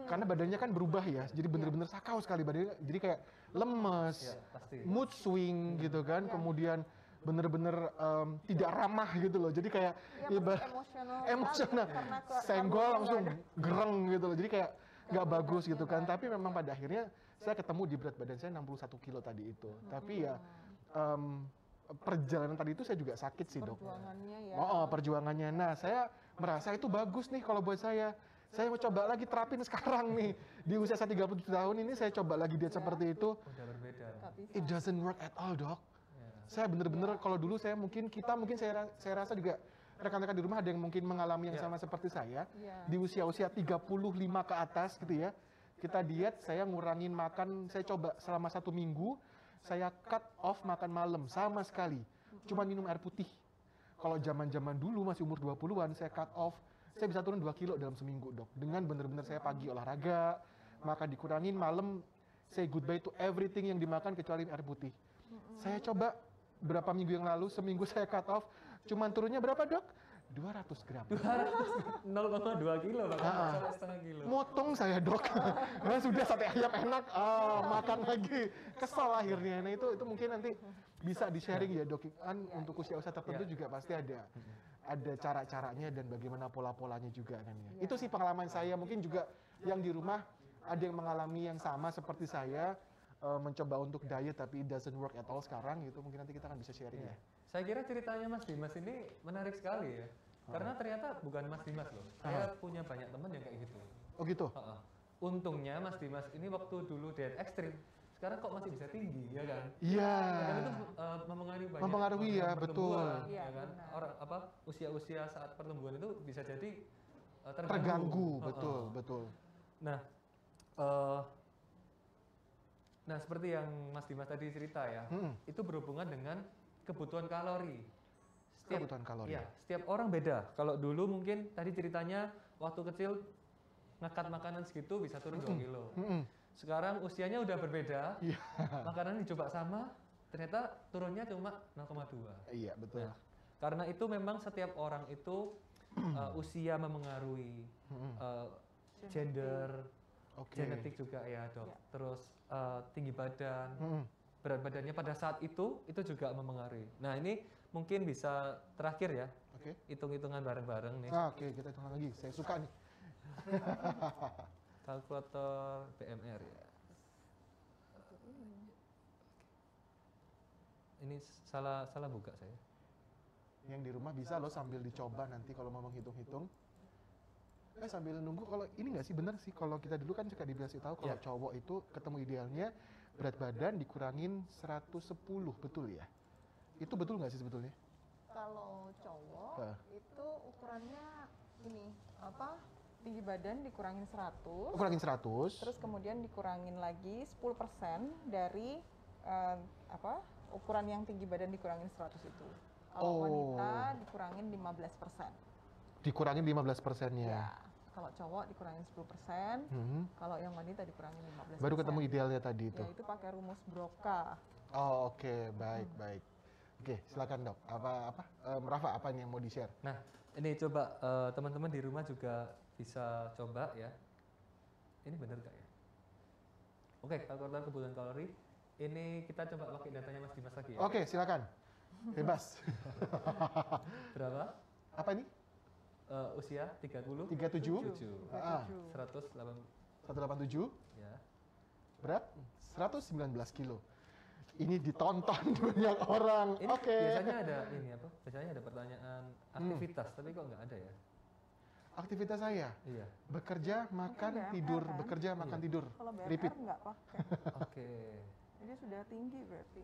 Karena badannya kan berubah ya, jadi bener-bener sakau sekali badannya, jadi kayak lemes, mood swing gitu kan, kemudian bener-bener tidak ramah gitu loh, jadi kayak emosional, senggol langsung gereng gitu loh, jadi kayak nggak bagus gitu kan. Tapi memang pada akhirnya saya ketemu di berat badan saya 61 kilo tadi itu. Tapi ya perjalanan tadi itu saya juga sakit sih dok.
Perjuangannya ya.
Perjuangannya. Nah saya merasa itu bagus nih kalau buat saya. Saya mau coba lagi terapin sekarang nih. Di usia saya 37 tahun ini saya coba lagi diet seperti itu.
Udah berbeda.
It doesn't work at all dok. Saya bener-bener kalau dulu saya mungkin saya rasa juga rekan-rekan di rumah ada yang mungkin mengalami yang sama seperti saya. Di usia-usia 35 ke atas gitu ya. Kita diet, saya ngurangin makan, saya coba selama 1 minggu. Saya cut off makan malam sama sekali. Cuma minum air putih. Kalau zaman-zaman dulu masih umur 20-an saya cut off. Saya bisa turun 2 kilo dalam seminggu dok. Dengan bener-bener saya pagi olahraga, makan dikurangin, malam say goodbye to everything yang dimakan kecuali air putih. Saya coba berapa minggu yang lalu, seminggu saya cut off, cuman turunnya berapa dok? 200 gram.
0,2 kilo bahkan sampai setengah kilo.
Motong saya dok, nah, sudah sate ayam enak, makan lagi, kesal akhirnya. Nah itu mungkin nanti bisa di sharing ya dok, kan untuk usia-usia tertentu juga pasti ada cara-caranya dan bagaimana pola-polanya juga kan ya. Itu sih pengalaman saya, mungkin juga yang di rumah ada yang mengalami yang sama seperti saya, mencoba untuk diet tapi it doesn't work at all sekarang gitu, mungkin nanti kita akan bisa sharing ya.
Saya kira ceritanya Mas Dimas ini menarik sekali ya. Karena ternyata bukan Mas Dimas loh. Saya punya banyak teman yang kayak gitu.
Oh gitu?
Untungnya Mas Dimas ini waktu dulu diet ekstrim, sekarang kok masih bisa tinggi, ya kan?
Iya.
Dan itu mempengaruhi banyak.
Mempengaruhi ya, betul.
Ya kan? Orang usia-usia saat pertumbuhan itu bisa jadi
terganggu. Betul.
Nah, nah seperti yang Mas Dimas tadi cerita ya, itu berhubungan dengan kebutuhan kalori.
Kebutuhan kalori.
Ya, setiap orang beda. Kalau dulu mungkin tadi ceritanya waktu kecil ngekat makanan segitu bisa turun 2 kilo. Sekarang usianya udah berbeda, makanan dicoba sama, ternyata turunnya cuma 0,2.
Iya, betul.
Nah, karena itu memang setiap orang itu usia memengaruhi, gender, genetik juga ya dok. Terus tinggi badan, berat badannya pada saat itu juga memengaruhi. Nah ini mungkin bisa terakhir ya, hitung-hitungan bareng-bareng nih.
Oke, kita hitung lagi, saya suka nih.
Kalkulator BMR ya. Ini salah buka saya.
Yang di rumah bisa loh sambil dicoba nanti kalau mau menghitung-hitung. Sambil nunggu, kalau ini nggak sih bener sih, kalau kita dulu kan suka dikasih tahu kalau cowok itu ketemu idealnya berat badan dikurangin 110, betul ya? Itu betul nggak sih sebetulnya?
Kalau cowok itu ukurannya ini tinggi badan dikurangin 100.
Kurangin 100.
Terus kemudian dikurangin lagi 10% dari ukuran yang tinggi badan dikurangin 100 itu. Kalau wanita dikurangin 15%.
Dikurangin 15%-nya.
Ya, kalau cowok dikurangin 10%, kalau yang wanita dikurangin 15%.
Baru ketemu idealnya tadi itu.
Ya, itu pakai rumus Broca.
Oh, oke, baik. Oke, silakan dok. Rafa, apa yang mau di-share?
Nah, ini coba teman-teman di rumah juga bisa coba ya. Ini benar nggak ya? Oke, kalkulator kebutuhan kalori. Ini kita coba pakai datanya Mas Dimas lagi ya.
Oke, silakan. Bebas.
Berapa?
Apa ini?
Usia 30?
37. 187.
Ya.
Berat 119 kilo. Ini ditonton banyak orang. Oke.
Biasanya ada Biasanya ada pertanyaan aktivitas, tapi kok nggak ada ya?
Aktivitas saya?
Iya.
Bekerja, makan, tidur.
Kan?
Bekerja, makan, tidur.
Kalau BMR
Repeat.
nggak pakai.
Oke.
Jadi sudah tinggi berarti.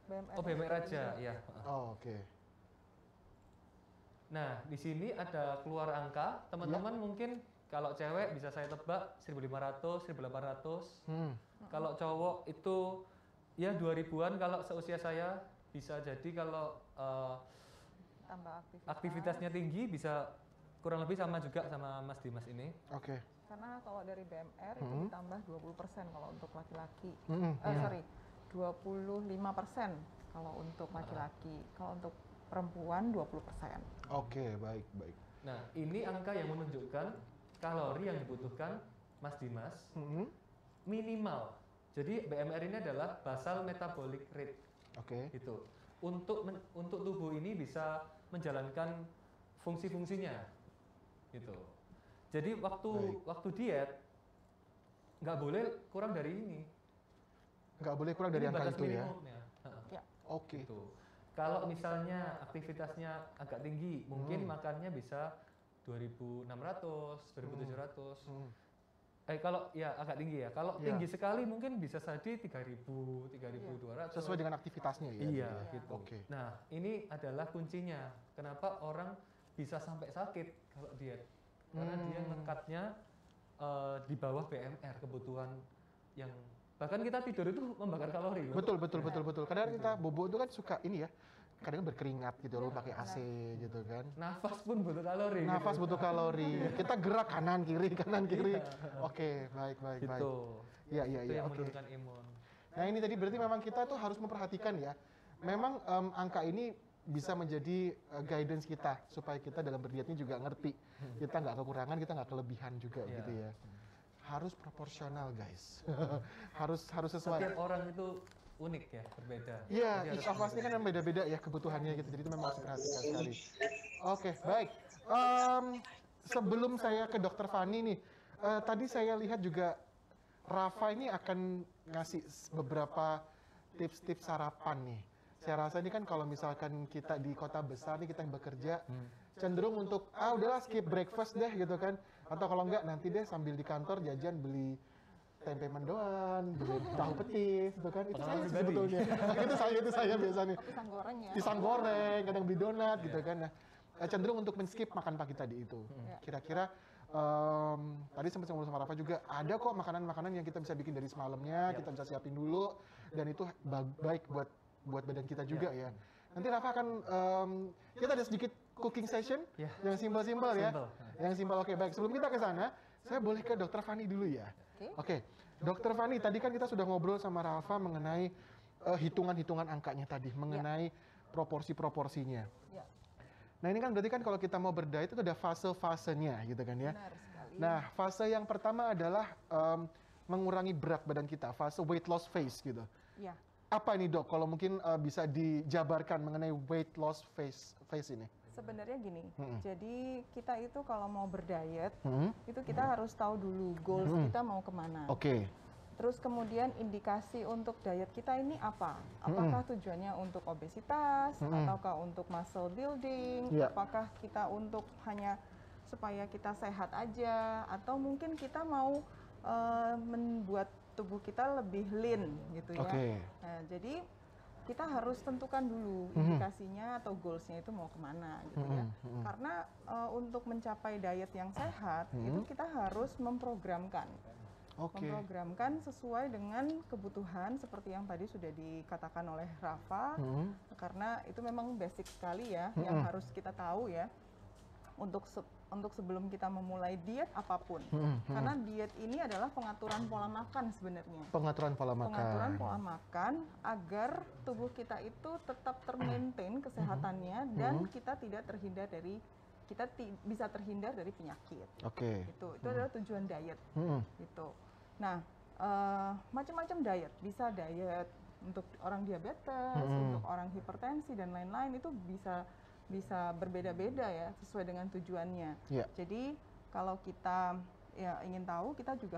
BMR.
Oh, BMR aja, ya.
Oh, oke.
Nah, di sini ada keluar angka. Teman-teman mungkin kalau cewek bisa saya tebak 1.500, 1.800. Kalau cowok itu ya 2000-an. Kalau seusia saya bisa jadi kalau
tambah
aktivitasnya tinggi bisa kurang lebih sama juga sama Mas Dimas ini.
Oke.
Karena kalau dari BMR itu ditambah 20% kalau untuk laki-laki. 25% kalau untuk laki-laki. Kalau untuk perempuan 20%.
Oke, baik.
Nah, ini angka yang menunjukkan kalori yang dibutuhkan Mas Dimas minimal. Jadi BMR ini adalah basal metabolic rate.
Oke.
Gitu. Untuk tubuh ini bisa menjalankan fungsi-fungsinya. Gitu. Jadi waktu diet nggak boleh kurang dari ini.
Nggak boleh kurang dari
Ini
angka
batas
itu ya?
minimumnya.
Ya.
Oke.
Gitu. Kalau misalnya aktivitasnya agak tinggi, mungkin makannya bisa 2.600, 2.700. Kalau ya agak tinggi ya. Kalau tinggi sekali mungkin bisa jadi 3.000, 3.200.
Sesuai dengan aktivitasnya ya?
Iya, gitu.
Oke.
Nah, ini adalah kuncinya. Kenapa orang bisa sampai sakit kalau diet? Karena dia ngekatnya di bawah BMR, kebutuhan yang bahkan kita tidur itu membakar kalori.
Betul. Kadang kita bobo itu kan suka ini ya, kadang berkeringat gitu loh, pakai AC gitu kan.
Nafas pun butuh kalori.
Nafas butuh kalori. Kita gerak kanan kiri. Oke, baik.
Gitu.
Iya.
Itu yang
Oke.
menurunkan imun.
Nah ini tadi berarti memang kita tuh harus memperhatikan ya. Memang angka ini bisa menjadi guidance kita supaya kita dalam berdietnya juga ngerti kita nggak kekurangan, kita nggak kelebihan juga gitu ya. Harus proporsional guys, harus sesuai.
Setiap orang itu unik ya, berbeda.
Iya,
Jadi
each
harus
of us ini kan beda-beda ya kebutuhannya gitu, jadi itu memang harus diperhatikan sekali. Oke, baik. Sebelum saya ke Dokter Fani nih, tadi saya lihat juga Rafa ini akan ngasih beberapa tips-tips sarapan nih. Saya rasa ini kan kalau misalkan kita di kota besar nih, kita yang bekerja, cenderung untuk, udahlah skip breakfast deh gitu kan. Atau kalau enggak, nanti deh sambil di kantor jajan beli tempe mendoan, beli tahu petis, gitu kan. Itu saya sih sebetulnya. itu saya biasanya.
Pisang goreng ya.
Pisang goreng, kadang beli donat gitu kan. Nah, cenderung untuk men-skip makan pagi tadi itu. Kira-kira tadi sempat ngobrol sama Rafa juga, ada kok makanan-makanan yang kita bisa bikin dari semalamnya, kita bisa siapin dulu, dan itu baik buat badan kita juga ya. Nanti Rafa akan, kita ada sedikit cooking session, yang simpel-simpel ya. Yang simpel, oke baik. Sebelum kita ke sana, saya boleh ke Dokter Fani dulu ya. Oke, Dokter Fani, tadi kan kita sudah ngobrol sama Rafa mengenai hitungan-hitungan angkanya tadi, mengenai proporsi-proporsinya. Nah ini kan berarti kan kalau kita mau berdiet itu ada fase-fasenya gitu kan ya.
Benar sekali.
Nah fase yang pertama adalah mengurangi berat badan kita, fase weight loss phase gitu.
Ya.
Apa ini dok, kalau mungkin bisa dijabarkan mengenai weight loss phase ini?
Sebenarnya gini, jadi kita itu kalau mau berdiet, itu kita harus tahu dulu goals kita mau kemana.
Oke.
Terus kemudian indikasi untuk diet kita ini apa? Apakah tujuannya untuk obesitas, ataukah untuk muscle building, apakah kita untuk hanya supaya kita sehat aja, atau mungkin kita mau membuat tubuh kita lebih lean gitu ya. Nah, jadi kita harus tentukan dulu indikasinya atau goalsnya itu mau kemana gitu ya. Karena untuk mencapai diet yang sehat itu kita harus memprogramkan. Memprogramkan sesuai dengan kebutuhan seperti yang tadi sudah dikatakan oleh Rafa, karena itu memang basic sekali ya yang harus kita tahu ya untuk sebelum kita memulai diet apapun. Karena diet ini adalah pengaturan pola makan sebenarnya.
Pengaturan pola makan.
Pengaturan pola makan agar tubuh kita itu tetap termaintain kesehatannya dan kita tidak terhindar dari bisa terhindar dari penyakit. Itu adalah tujuan diet. Gitu. Nah, macam-macam diet, bisa diet untuk orang diabetes, untuk orang hipertensi dan lain-lain, itu bisa berbeda-beda ya sesuai dengan tujuannya. Jadi kalau kita ya ingin tahu, kita juga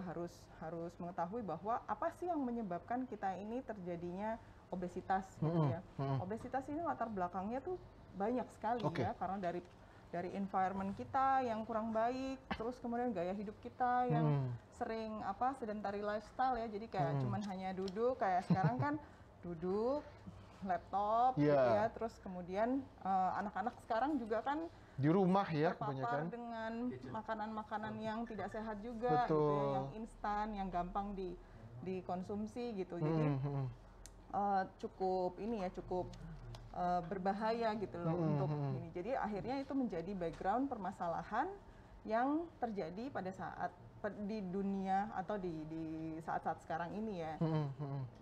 harus mengetahui bahwa apa sih yang menyebabkan kita ini terjadinya obesitas gitu ya. Obesitas ini latar belakangnya tuh banyak sekali ya, karena dari environment kita yang kurang baik, terus kemudian gaya hidup kita yang sering sedentary lifestyle ya, jadi kayak cuman hanya duduk, kayak sekarang kan duduk, laptop gitu ya, terus kemudian anak-anak sekarang juga kan
di rumah ya
terpapar dengan makanan-makanan yang tidak sehat juga gitu ya, yang instan, yang gampang dikonsumsi gitu, jadi cukup berbahaya gitu loh untuk ini. Jadi akhirnya itu menjadi background permasalahan yang terjadi pada saat di dunia atau di saat-saat sekarang ini ya.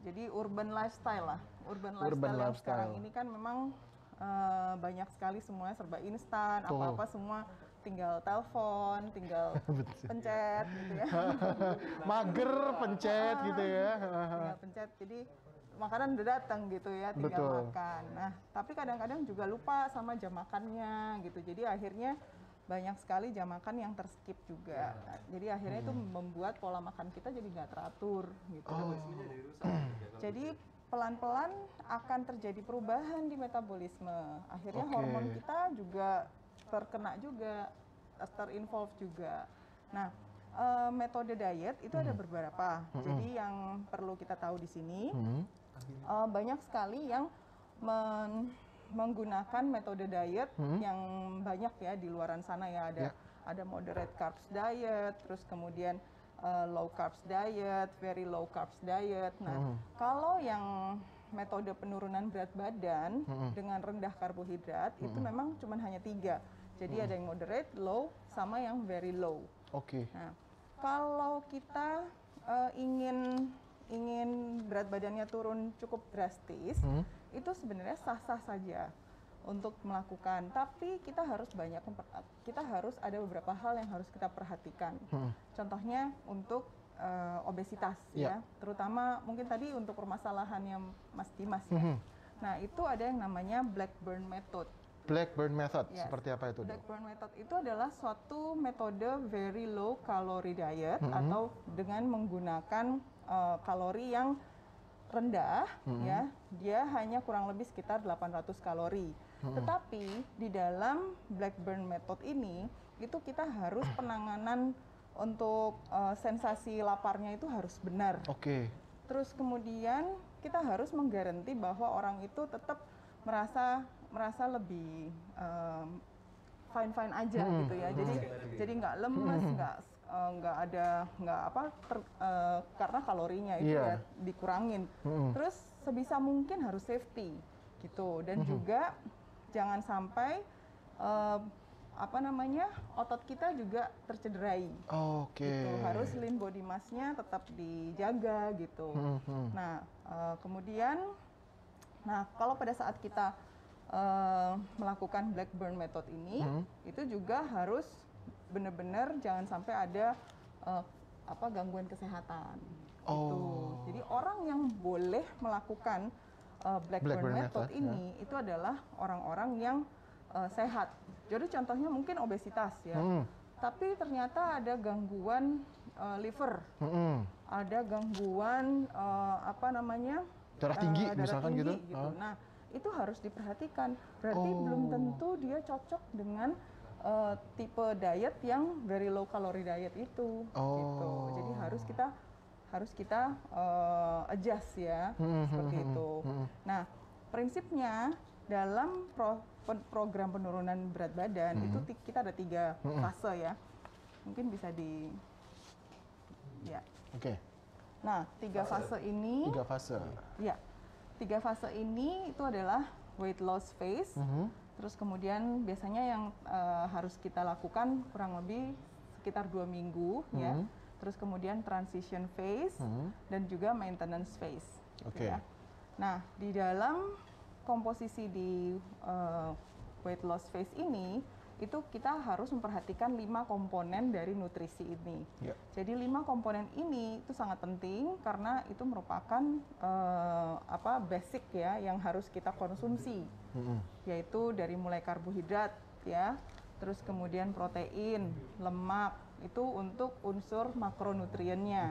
Jadi urban lifestyle lah. Urban lifestyle yang sekarang ini kan memang banyak sekali semuanya serba instan, apa-apa semua tinggal telepon, tinggal pencet gitu ya.
Mager pencet gitu ya.
Tinggal pencet, jadi makanan udah datang gitu ya, tinggal makan. Nah, tapi kadang-kadang juga lupa sama jam makannya gitu. Jadi akhirnya banyak sekali jam makan yang terskip juga. Jadi akhirnya itu membuat pola makan kita jadi nggak teratur gitu. Jadi pelan-pelan akan terjadi perubahan di metabolisme. Akhirnya hormon kita juga terkena juga, terinvolve juga. Nah, metode diet itu ada beberapa. Jadi yang perlu kita tahu di sini, banyak sekali yang menggunakan metode diet yang banyak ya di luaran sana ya, ada moderate carbs diet, terus kemudian low carbs diet, very low carbs diet. Nah, kalau yang metode penurunan berat badan dengan rendah karbohidrat itu memang cuma hanya 3. Jadi ada yang moderate, low, sama yang very low. Nah, kalau kita ingin berat badannya turun cukup drastis, itu sebenarnya sah-sah saja. untuk melakukan. Tapi kita harus ada beberapa hal yang harus kita perhatikan. Contohnya untuk obesitas ya, terutama mungkin tadi untuk permasalahan yang Mas Dimas ya. Nah, itu ada yang namanya Blackburn Method.
Blackburn Method, seperti apa itu?
Blackburn Method itu adalah suatu metode very low calorie diet atau dengan menggunakan kalori yang rendah ya, dia hanya kurang lebih sekitar 800 kalori. Tetapi di dalam Blackburn Method ini itu kita harus penanganan untuk sensasi laparnya itu harus benar. Terus kemudian kita harus menggaranti bahwa orang itu tetap merasa lebih fine aja gitu ya. Jadi nggak lemes, karena kalorinya itu ya dikurangin. Terus sebisa mungkin harus safety gitu, dan juga jangan sampai otot kita juga tercederai. Gitu. Harus lean body mass-nya tetap dijaga gitu. Nah, kemudian kalau pada saat kita melakukan Blackburn Method ini, itu juga harus benar-benar jangan sampai ada gangguan kesehatan. Gitu. Jadi orang yang boleh melakukan Blackburn Method ini itu adalah orang-orang yang sehat. Jadi contohnya mungkin obesitas ya, tapi ternyata ada gangguan liver, ada gangguan
darah tinggi misalkan gitu.
Nah, itu harus diperhatikan. Berarti belum tentu dia cocok dengan tipe diet yang very low calorie diet itu. Gitu. Jadi harus kita adjust ya, seperti itu. Nah, prinsipnya dalam program penurunan berat badan itu kita ada 3 fase ya. Mungkin bisa Nah, 3 fase ini.
3 fase.
Ya, 3 fase ini itu adalah weight loss phase. Terus kemudian biasanya yang harus kita lakukan kurang lebih sekitar 2 minggu ya. Terus kemudian transition phase dan juga maintenance phase. Gitu ya. Nah, di dalam komposisi di weight loss phase ini itu kita harus memperhatikan 5 komponen dari nutrisi ini. Jadi 5 komponen ini itu sangat penting karena itu merupakan basic ya yang harus kita konsumsi. Yaitu dari mulai karbohidrat ya, terus kemudian protein, lemak, itu untuk unsur makronutriennya.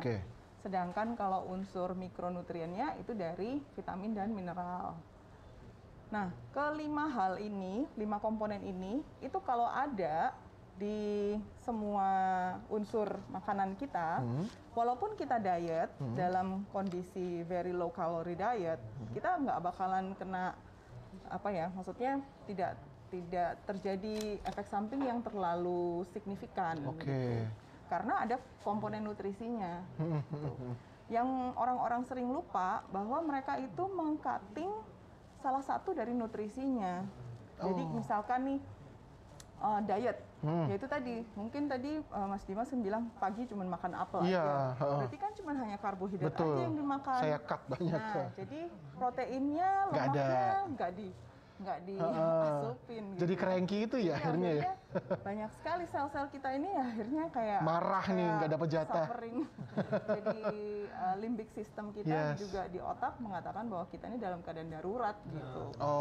Sedangkan kalau unsur mikronutriennya itu dari vitamin dan mineral. Nah, kelima hal ini, 5 komponen ini, itu kalau ada di semua unsur makanan kita, walaupun kita diet dalam kondisi very low calorie diet, kita nggak bakalan kena maksudnya tidak terjadi efek samping yang terlalu signifikan. Gitu. Karena ada komponen nutrisinya. Gitu. Yang orang-orang sering lupa bahwa mereka itu meng-cutting salah satu dari nutrisinya. Jadi misalkan nih diet, yaitu tadi mungkin tadi Mas Dimas kan bilang pagi cuma makan apel aja. Berarti kan cuma hanya karbohidrat aja yang dimakan.
Saya cut banyak.
Nah, jadi proteinnya, lemaknya nggak diasupin.
Jadi cranky itu ya akhirnya ya.
Banyak sekali sel-sel kita ini akhirnya kayak
marah nih, nggak dapat jatah.
Suffering. Jadi limbic system kita juga di otak mengatakan bahwa kita ini dalam keadaan darurat gitu. Gitu.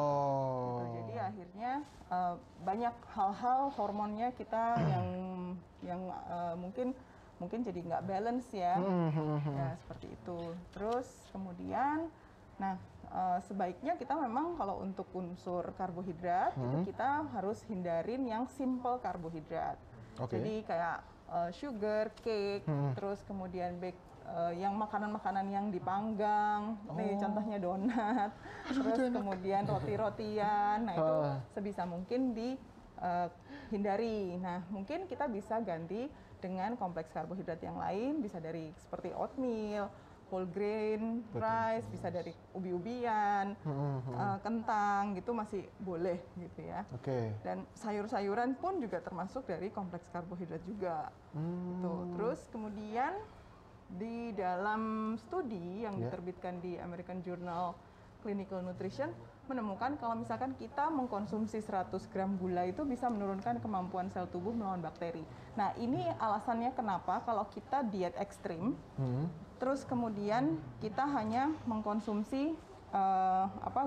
Jadi akhirnya banyak hal-hal hormonnya kita yang mungkin jadi nggak balance ya. Ya seperti itu. Terus kemudian sebaiknya kita memang kalau untuk unsur karbohidrat itu kita harus hindarin yang simple karbohidrat. Jadi kayak sugar, cake, terus kemudian yang makanan-makanan yang dipanggang, nih contohnya donat, terus kemudian roti-rotian, nah itu sebisa mungkin dihindari. Nah mungkin kita bisa ganti dengan kompleks karbohidrat yang lain, bisa dari seperti oatmeal, whole grain rice, bisa dari ubi-ubian, kentang gitu masih boleh gitu ya. Dan sayur-sayuran pun juga termasuk dari kompleks karbohidrat juga. Gitu. Terus kemudian di dalam studi yang diterbitkan di American Journal Clinical Nutrition menemukan kalau misalkan kita mengkonsumsi 100 gram gula itu bisa menurunkan kemampuan sel tubuh melawan bakteri. Nah, ini alasannya kenapa kalau kita diet ekstrim, terus kemudian kita hanya mengkonsumsi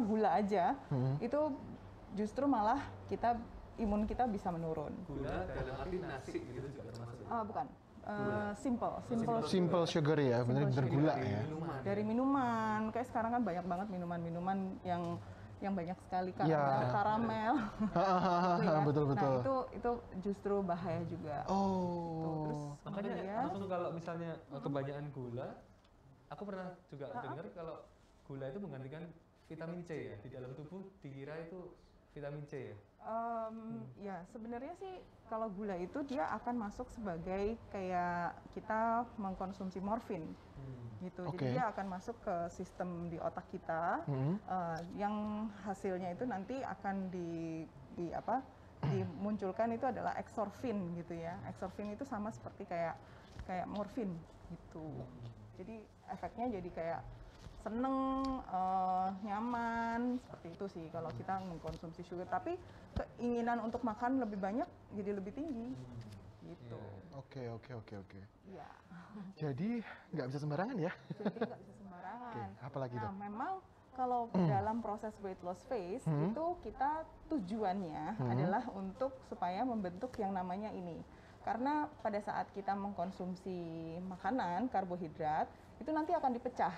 gula aja, itu justru malah imun kita bisa menurun.
Gula dalam arti nasi gitu juga termasuk.
Bukan. Simple
sugar ya, bener-bener gula ya.
Dari minuman, kayak sekarang kan banyak banget minuman-minuman yang banyak sekali karamel.
Betul.
Nah, itu justru bahaya juga. Terus
makanya langsung kalau misalnya kebanyakan gula, aku pernah juga dengar kalau gula itu menggantikan vitamin C ya, di dalam tubuh dikira itu vitamin C ya.
Ya sebenarnya sih kalau gula itu dia akan masuk sebagai kayak kita mengkonsumsi morfin gitu. Jadi dia akan masuk ke sistem di otak kita yang hasilnya itu nanti akan dimunculkan itu adalah eksorfin gitu ya. Eksorfin itu sama seperti kayak morfin gitu. Jadi efeknya jadi kayak seneng, nyaman, seperti itu sih kalau kita mengkonsumsi sugar. Tapi keinginan untuk makan lebih banyak jadi lebih tinggi, gitu.
Oke.
Iya.
Jadi nggak bisa sembarangan ya?
Jadi nggak bisa sembarangan.
Apalagi dong?
Memang kalau dalam proses weight loss phase itu kita tujuannya adalah untuk supaya membentuk yang namanya ini. Karena pada saat kita mengkonsumsi makanan, karbohidrat, itu nanti akan dipecah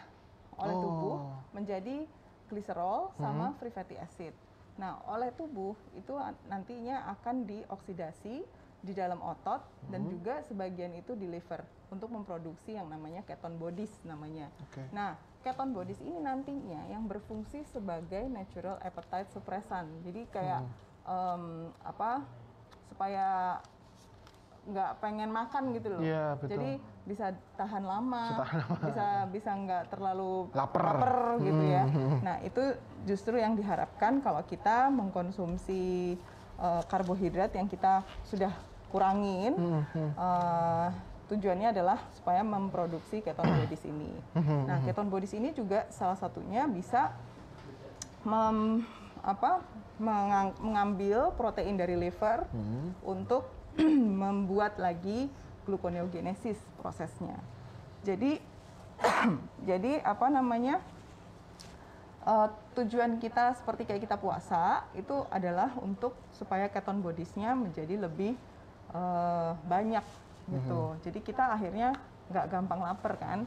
oleh tubuh menjadi gliserol sama free fatty acid. Nah, oleh tubuh itu nantinya akan dioksidasi di dalam otot dan juga sebagian itu di liver untuk memproduksi yang namanya ketone bodies namanya. Nah, ketone bodies ini nantinya yang berfungsi sebagai natural appetite suppressant. Jadi kayak supaya nggak pengen makan gitu loh.
Iya, betul.
Jadi bisa tahan lama, bisa nggak terlalu
lapar
gitu ya. Nah, itu justru yang diharapkan kalau kita mengkonsumsi karbohidrat yang kita sudah kurangin. Tujuannya adalah supaya memproduksi ketone bodies ini. Nah, ketone bodies ini juga salah satunya bisa mengambil protein dari liver untuk membuat lagi gluconeogenesis prosesnya. Jadi tujuan kita seperti kayak kita puasa itu adalah untuk supaya ketone bodies-nya menjadi lebih banyak gitu. Jadi kita akhirnya nggak gampang lapar kan.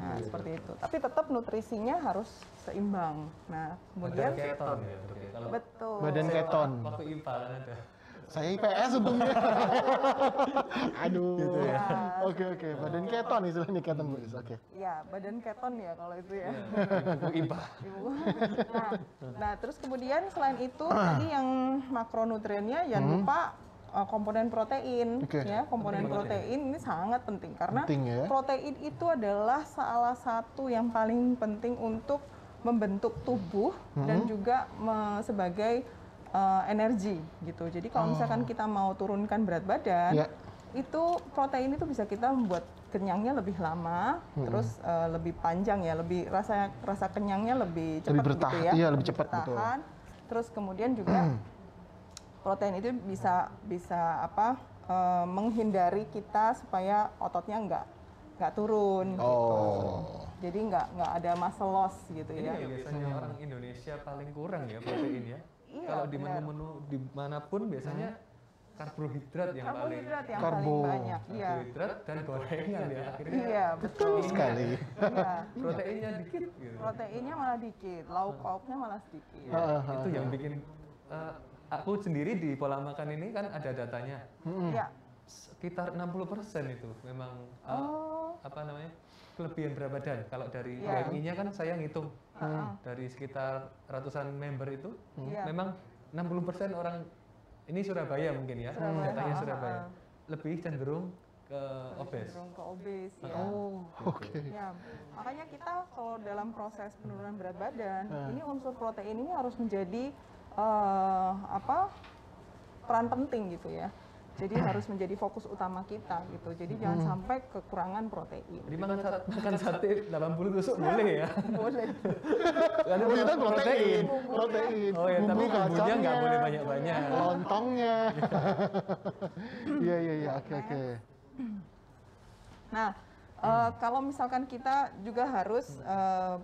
Nah, seperti itu. Tapi tetap nutrisinya harus seimbang. Nah, kemudian
badan keton ya,
betul.
Badan keton.
Waktu IPA kan ada.
Saya IPS untungnya. Aduh.
Gitu ya.
Oke. Badan keton istilahnya ketone bodies. Oke.
Ya, badan keton ya kalau itu ya.
Ibu IPA.
Nah, terus kemudian selain itu tadi yang makronutriennya jangan lupa komponen protein ya. Komponen protein ini sangat penting karena protein itu adalah salah satu yang paling penting untuk membentuk tubuh dan juga sebagai energi gitu. Jadi kalau misalkan kita mau turunkan berat badan, itu protein itu bisa kita membuat kenyangnya lebih lama, terus lebih panjang ya, lebih rasa kenyangnya lebih cepat gitu ya.
Iya, lebih cepat betul.
Terus kemudian juga protein itu bisa menghindari kita supaya ototnya nggak turun. Gitu. Jadi nggak ada muscle loss gitu ya.
Ini biasanya orang Indonesia paling kurang ya protein ya.
Iya,
kalau di menu-menu dimanapun biasanya karbohidrat yang paling
banyak.
Karbohidrat dan gorengan ya akhirnya.
Iya, betul
sekali.
Iya.
Proteinnya dikit gitu.
Proteinnya malah dikit, lauk pauknya malah sedikit.
Itu yang bikin aku sendiri di pola makan ini kan ada datanya.
Iya.
Sekitar 60% itu memang kelebihan berat badan. Kalau dari BMI-nya kan saya ngitung dari sekitar ratusan member itu memang 60% orang ini Surabaya mungkin ya, datanya Surabaya lebih cenderung ke obes.
Cenderung ke obes ya. Ya, makanya kita kalau dalam proses penurunan berat badan, ini unsur protein ini harus menjadi peran penting gitu ya. Jadi harus menjadi fokus utama kita gitu. Jadi jangan sampai kekurangan protein.
Jadi makan sate 80 tusuk boleh ya?
Boleh.
Karena
Oh, itu protein.
Oh ya, tapi
Bumbu
bumbunya nggak
kacangnya,
boleh banyak-banyak.
lontongnya. Iya, iya, iya. Oke, oke.
Nah, kalau misalkan kita juga harus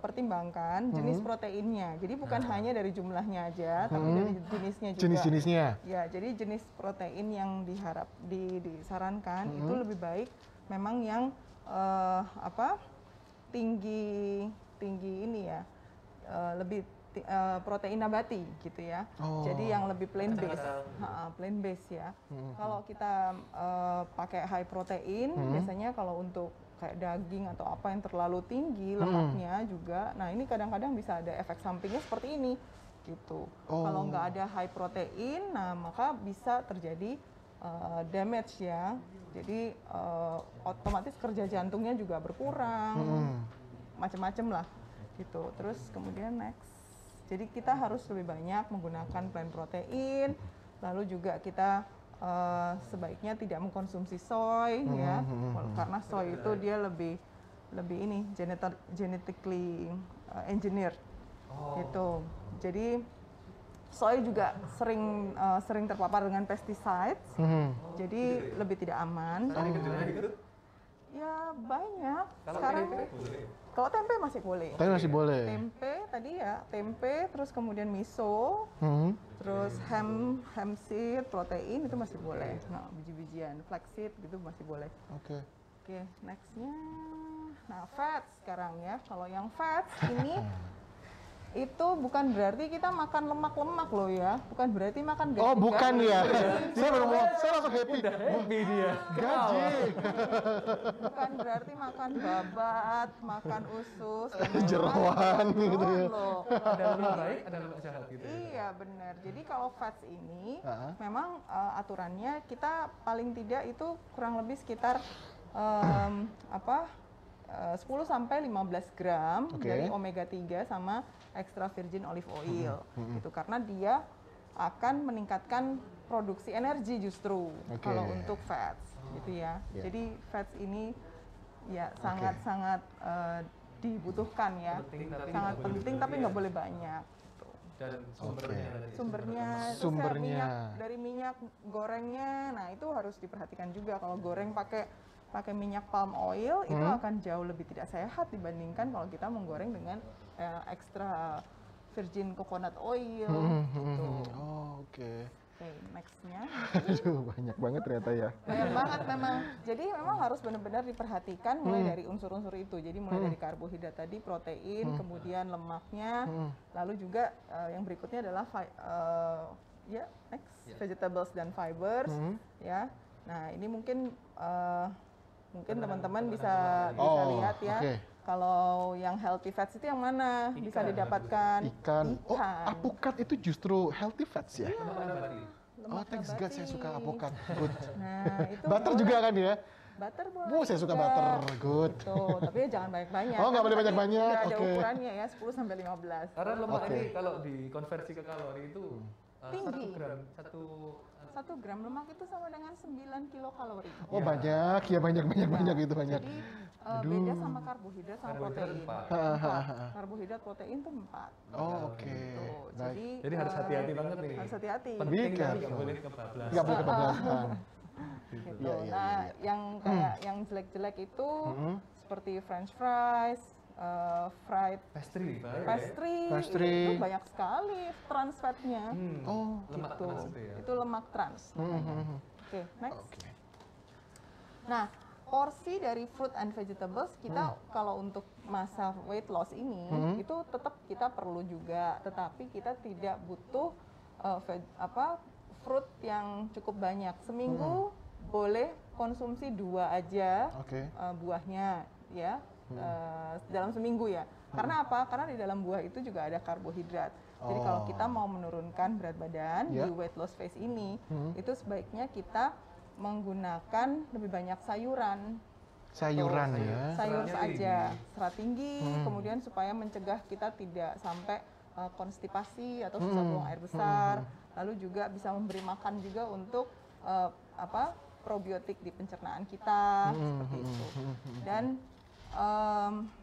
pertimbangkan jenis proteinnya. Jadi bukan hanya dari jumlahnya aja, tapi dari jenisnya juga.
Jenis-jenisnya.
Ya, jadi jenis protein yang disarankan itu lebih baik memang yang tinggi ini ya, lebih protein nabati gitu ya. Jadi yang lebih plant based, plant based ya. Kalau kita pakai high protein, biasanya kalau untuk kayak daging atau apa yang terlalu tinggi lemaknya juga, nah ini kadang-kadang bisa ada efek sampingnya seperti ini gitu. Kalau nggak ada high protein, nah maka bisa terjadi damage ya. Jadi otomatis kerja jantungnya juga berkurang, macam-macam lah gitu. Terus kemudian next. Jadi kita harus lebih banyak menggunakan plant protein, lalu juga kita sebaiknya tidak mengkonsumsi soy ya, karena soy itu dia lebih ini genetically engineered gitu. Jadi soy juga sering terpapar dengan pesticides, jadi lebih tidak aman. Ya banyak. Sekarang kalau tempe masih boleh.
Tapi masih boleh.
Tempe tadi ya, tempe terus kemudian miso, terus hemp seed, protein itu masih boleh. Nah, biji-bijian, flaxseed gitu masih boleh.
Oke.
Oke, nextnya, nah fats sekarang ya. Kalau yang fats ini itu bukan berarti kita makan lemak-lemak loh ya, bukan berarti makan gaji.
Oh, bukan ya. Saya langsung happy.
Happy dia.
Gaji.
Bukan berarti makan babat, makan usus,
Jerawan gitu ya.
loh.
Ada lemak baik, ada lemak jahat gitu.
Iya benar. Jadi kalau fats ini memang aturannya kita paling tidak itu kurang lebih sekitar 10 sampai 15 gram dari omega 3 sama extra virgin olive oil gitu, karena dia akan meningkatkan produksi energi justru kalau untuk fats gitu ya. Jadi fats ini ya sangat-sangat dibutuhkan ya, sangat penting tapi nggak boleh banyak.
Dan
Sumbernya dari minyak gorengnya, nah itu harus diperhatikan juga. Kalau goreng pakai minyak palm oil itu akan jauh lebih tidak sehat dibandingkan kalau kita menggoreng dengan extra virgin coconut oil gitu.
Oke,
Nextnya.
Aduh, banyak banget ternyata ya.
Banyak banget memang. Jadi memang harus benar-benar diperhatikan mulai dari unsur-unsur itu. Jadi mulai dari karbohidrat tadi, protein, kemudian lemaknya, lalu juga yang berikutnya adalah vegetables dan fibers ya. Nah, ini mungkin teman-teman bisa lihat ya. Kalau yang healthy fats itu yang mana bisa didapatkan?
Ikan. Oh, apokat itu justru healthy fats ya? Oh, thanks God, saya suka apokat. Good.
Nah, itu
butter juga kan ya?
Butter boleh.
Saya suka butter. Good.
Tuh, tapi jangan banyak-banyak.
Oh, nggak boleh banyak-banyak.
Ada ukurannya ya, 10 sampai 15.
Karena lemak ini kalau dikonversi ke kalori itu
tinggi.
1
gram lemak itu sama dengan 9 kilokalori.
Oh, banyak. Ya banyak itu banyak.
Jadi beda sama karbohidrat sama protein. 4. Karbohidrat protein itu 4.
Oh, oke.
Jadi harus hati-hati banget nih.
Harus hati-hati.
Penting tapi nggak boleh kebablasan.
Nggak boleh kebablasan.
Gitu. Nah, yang kayak yang jelek-jelek itu seperti French fries, fried
pastry,
itu banyak sekali trans fatnya.
Lemak
gitu.
trans itu ya.
Itu lemak trans. Oke, next. Nah, porsi dari fruit and vegetables kita kalau untuk masa weight loss ini itu tetap kita perlu juga, tetapi kita tidak butuh fruit yang cukup banyak. Seminggu boleh konsumsi 2 aja buahnya ya. Dalam seminggu ya. Karena apa? Karena di dalam buah itu juga ada karbohidrat. Jadi kalau kita mau menurunkan berat badan di weight loss phase ini, itu sebaiknya kita menggunakan lebih banyak sayuran.
Sayuran ya.
Sayur saja, serat tinggi, kemudian supaya mencegah kita tidak sampai konstipasi atau susah buang air besar. Lalu juga bisa memberi makan juga untuk probiotik di pencernaan kita seperti itu. Dan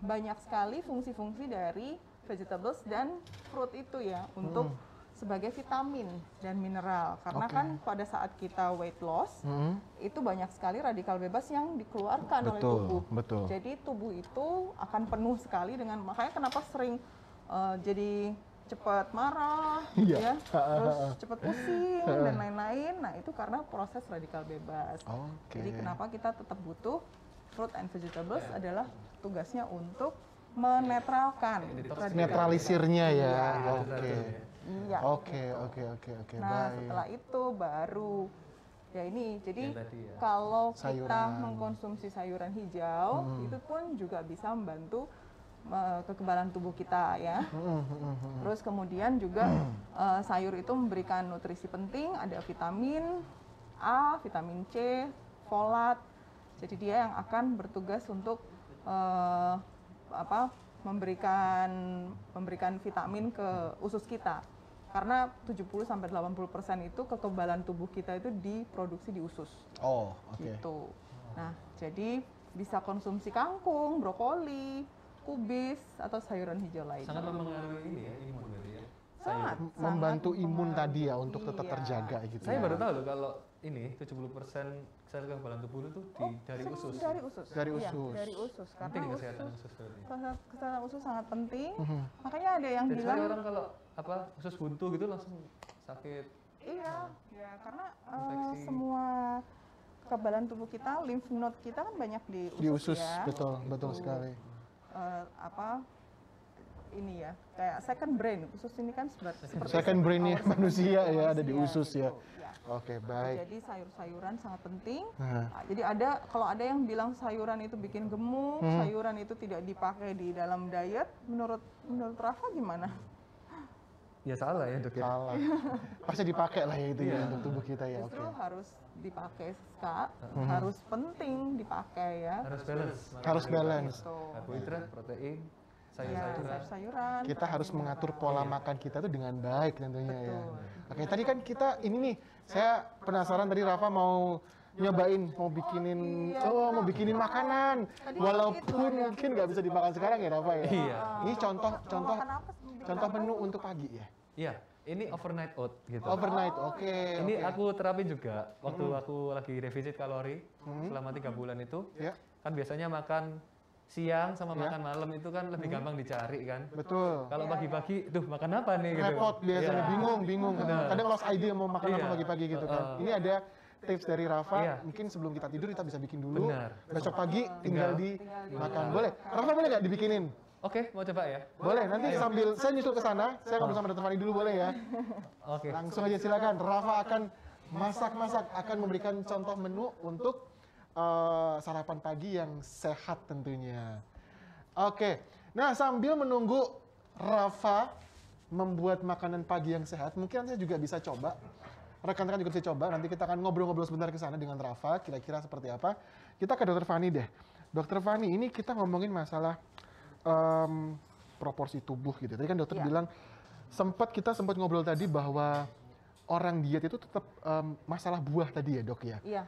banyak sekali fungsi-fungsi dari vegetables dan fruit itu ya untuk sebagai vitamin dan mineral, karena kan pada saat kita weight loss itu banyak sekali radikal bebas yang dikeluarkan oleh tubuh. Jadi tubuh itu akan penuh sekali dengan, makanya kenapa sering jadi cepat marah, ya, terus cepat pusing dan lain-lain. Nah itu karena proses radikal bebas. Jadi kenapa kita tetap butuh fruit and vegetables adalah tugasnya untuk menetralkan,
netralisirnya ya.
Iya.
Oke.
Nah, setelah itu baru ya ini. Jadi kalau kita mengkonsumsi sayuran hijau, itu pun juga bisa membantu kekebalan tubuh kita ya. Terus kemudian juga sayur itu memberikan nutrisi penting, ada vitamin A, vitamin C, folat. Jadi dia yang akan bertugas untuk memberikan vitamin ke usus kita. Karena 70-80% itu kekebalan tubuh kita itu diproduksi di usus. Gitu. Nah, jadi bisa konsumsi kangkung, brokoli, kubis, atau sayuran hijau lain.
Sangat mempengaruhi ini ya, imun berarti ya.
Sangat
membantu imun tadi ya untuk tetap terjaga gitu.
Saya baru tahu loh kalau ini 70% sel kekebalan tubuh itu dari usus.
Dari usus.
Dari usus.
Iya, dari usus. Karena
penting kesehatan usus berarti.
Kesehatan usus sangat penting. Makanya ada yang
Jadi
bilang
orang kalau usus buntu gitu langsung sakit.
Iya, ya karena
infeksi.
semua kekebalan tubuh kita, lymph node kita kan banyak di usus,
Di usus,
ya.
betul sekali.
Ini ya, kayak second brain. Usus ini kan seperti
Second brain-nya manusia ya, ada di usus ya.
Gitu, ya.
Oke, baik.
Jadi sayur-sayuran sangat penting. Jadi kalau ada yang bilang sayuran itu bikin gemuk, sayuran itu tidak dipakai di dalam diet, menurut Rafa gimana?
Ya salah ya dok ya.
Salah. Pasti dipakai lah ya itu ya untuk tubuh kita ya.
Justru harus dipakai Kak, harus penting dipakai ya.
Harus balance.
Harus balance.
Karbohidrat, protein,
Ya, sayur-sayuran.
Kita harus mengatur pola makan kita itu dengan baik tentunya ya. Oke, tadi kan kita ini nih, saya penasaran tadi Rafa mau nyobain, mau bikinin makanan. Walaupun mungkin nggak bisa dimakan sekarang ya Rafa ya.
Iya.
Ini contoh menu untuk pagi ya.
Iya, ini overnight oat gitu.
Overnight, oke.
Ini aku terapin juga waktu aku lagi defisit kalori selama 3 bulan itu.
Ya.
Kan biasanya makan siang sama makan malam itu kan lebih gampang dicari kan.
Betul.
Kalau pagi-pagi, duh makan apa nih gitu.
Repot biasanya, bingung. Kadang lost idea mau makan apa pagi-pagi gitu kan. Ini ada tips dari Rafa, mungkin sebelum kita tidur kita bisa bikin dulu. Besok pagi tinggal dimakan. Boleh? Rafa boleh nggak dibikinin?
Oke, mau coba ya?
Boleh, nanti sambil saya nyusul ke sana, saya ngobrol sama Dr. Fani dulu boleh ya?
Oke.
Langsung aja silakan. Rafa akan masak-masak, akan memberikan contoh menu untuk sarapan pagi yang sehat tentunya. Oke, nah sambil menunggu Rafa membuat makanan pagi yang sehat, mungkin saya juga bisa coba. Rekan-rekan juga bisa coba, nanti kita akan ngobrol-ngobrol sebentar ke sana dengan Rafa, kira-kira seperti apa. Kita ke Dr. Fani deh. Dr. Fani, ini kita ngomongin masalah proporsi tubuh gitu. Tadi kan dokter bilang, kita sempat ngobrol tadi bahwa orang diet itu tetap masalah buah tadi ya dok ya?
Iya.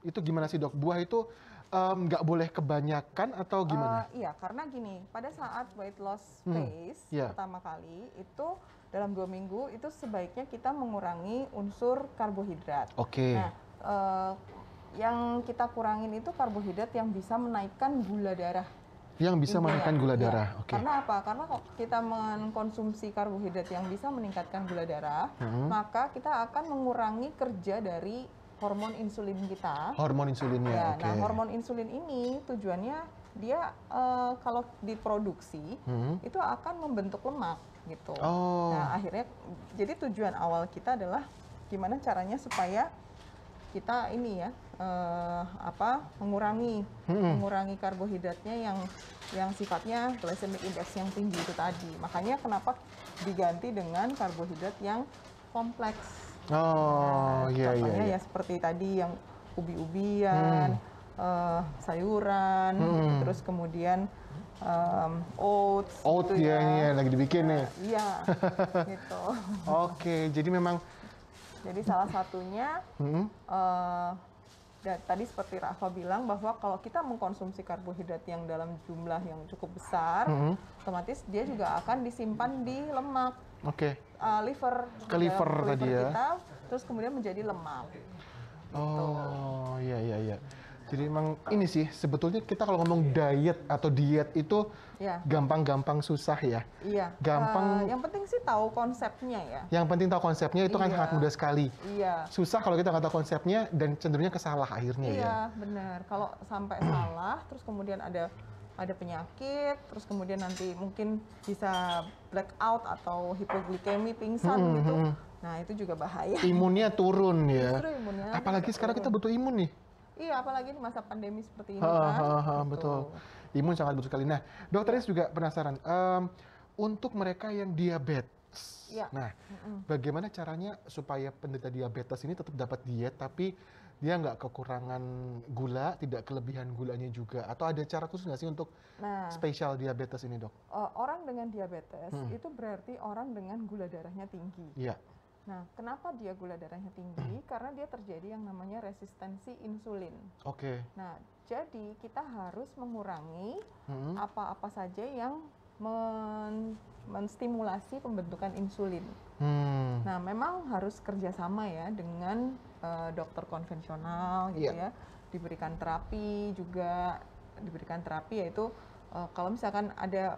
Itu gimana sih dok? Buah itu nggak boleh kebanyakan atau gimana?
Iya, karena gini, pada saat weight loss phase pertama kali itu dalam 2 minggu itu sebaiknya kita mengurangi unsur karbohidrat.
Oke.
Nah, yang kita kurangin itu karbohidrat yang bisa menaikkan gula darah.
Yang bisa menaikkan gula darah. Oke.
Karena apa? Karena kalau kita mengkonsumsi karbohidrat yang bisa meningkatkan gula darah, maka kita akan mengurangi kerja dari hormon insulin kita.
Hormon insulinnya,
ya,
oke.
Nah, hormon insulin ini tujuannya dia kalau diproduksi itu akan membentuk lemak gitu. Nah, akhirnya jadi tujuan awal kita adalah gimana caranya supaya kita ini ya mengurangi karbohidratnya yang sifatnya glycemic index yang tinggi itu tadi. Makanya kenapa diganti dengan karbohidrat yang kompleks. Contohnya ya seperti tadi yang ubi-ubian, sayuran, terus kemudian oats.
Oats
gitu
ya, lagi dibikin nih.
Iya, gitu.
Oke, jadi memang
Jadi salah satunya tadi seperti Rafa bilang bahwa kalau kita mengkonsumsi karbohidrat yang dalam jumlah yang cukup besar, otomatis dia juga akan disimpan di lemak. Liver.
Ke liver tadi ya.
Kita, terus kemudian menjadi lemak.
Oh, iya. Jadi emang ini sih sebetulnya kita kalau ngomong diet atau diet itu gampang-gampang susah ya.
Iya.
Gampang.
Yang penting sih tahu konsepnya ya.
Yang penting tahu konsepnya itu kan sangat mudah sekali.
Iya.
Susah kalau kita nggak tahu konsepnya dan cenderungnya kesalah akhirnya ya.
Iya, benar. Kalau sampai salah, terus kemudian ada penyakit, terus kemudian nanti mungkin bisa blackout atau hipoglikemi, pingsan gitu. Nah, itu juga bahaya.
Imunnya turun ya.
Justru imunnya
apalagi sekarang kita butuh imun nih.
Iya, apalagi di masa pandemi seperti ini kan.
Betul. Imun sangat butuh sekali. Nah, dokter juga penasaran. Untuk mereka yang diabetes, nah, bagaimana caranya supaya penderita diabetes ini tetap dapat diet, tapi dia nggak kekurangan gula, tidak kelebihan gulanya juga? Atau ada cara khusus nggak sih untuk spesial diabetes ini, dok?
Orang dengan diabetes itu berarti orang dengan gula darahnya tinggi.
Iya.
Nah, kenapa dia gula darahnya tinggi? Karena dia terjadi yang namanya resistensi insulin. Nah, jadi kita harus mengurangi apa-apa saja yang menstimulasi pembentukan insulin. Nah, memang harus kerjasama ya dengan dokter konvensional gitu ya. Diberikan terapi juga, yaitu kalau misalkan ada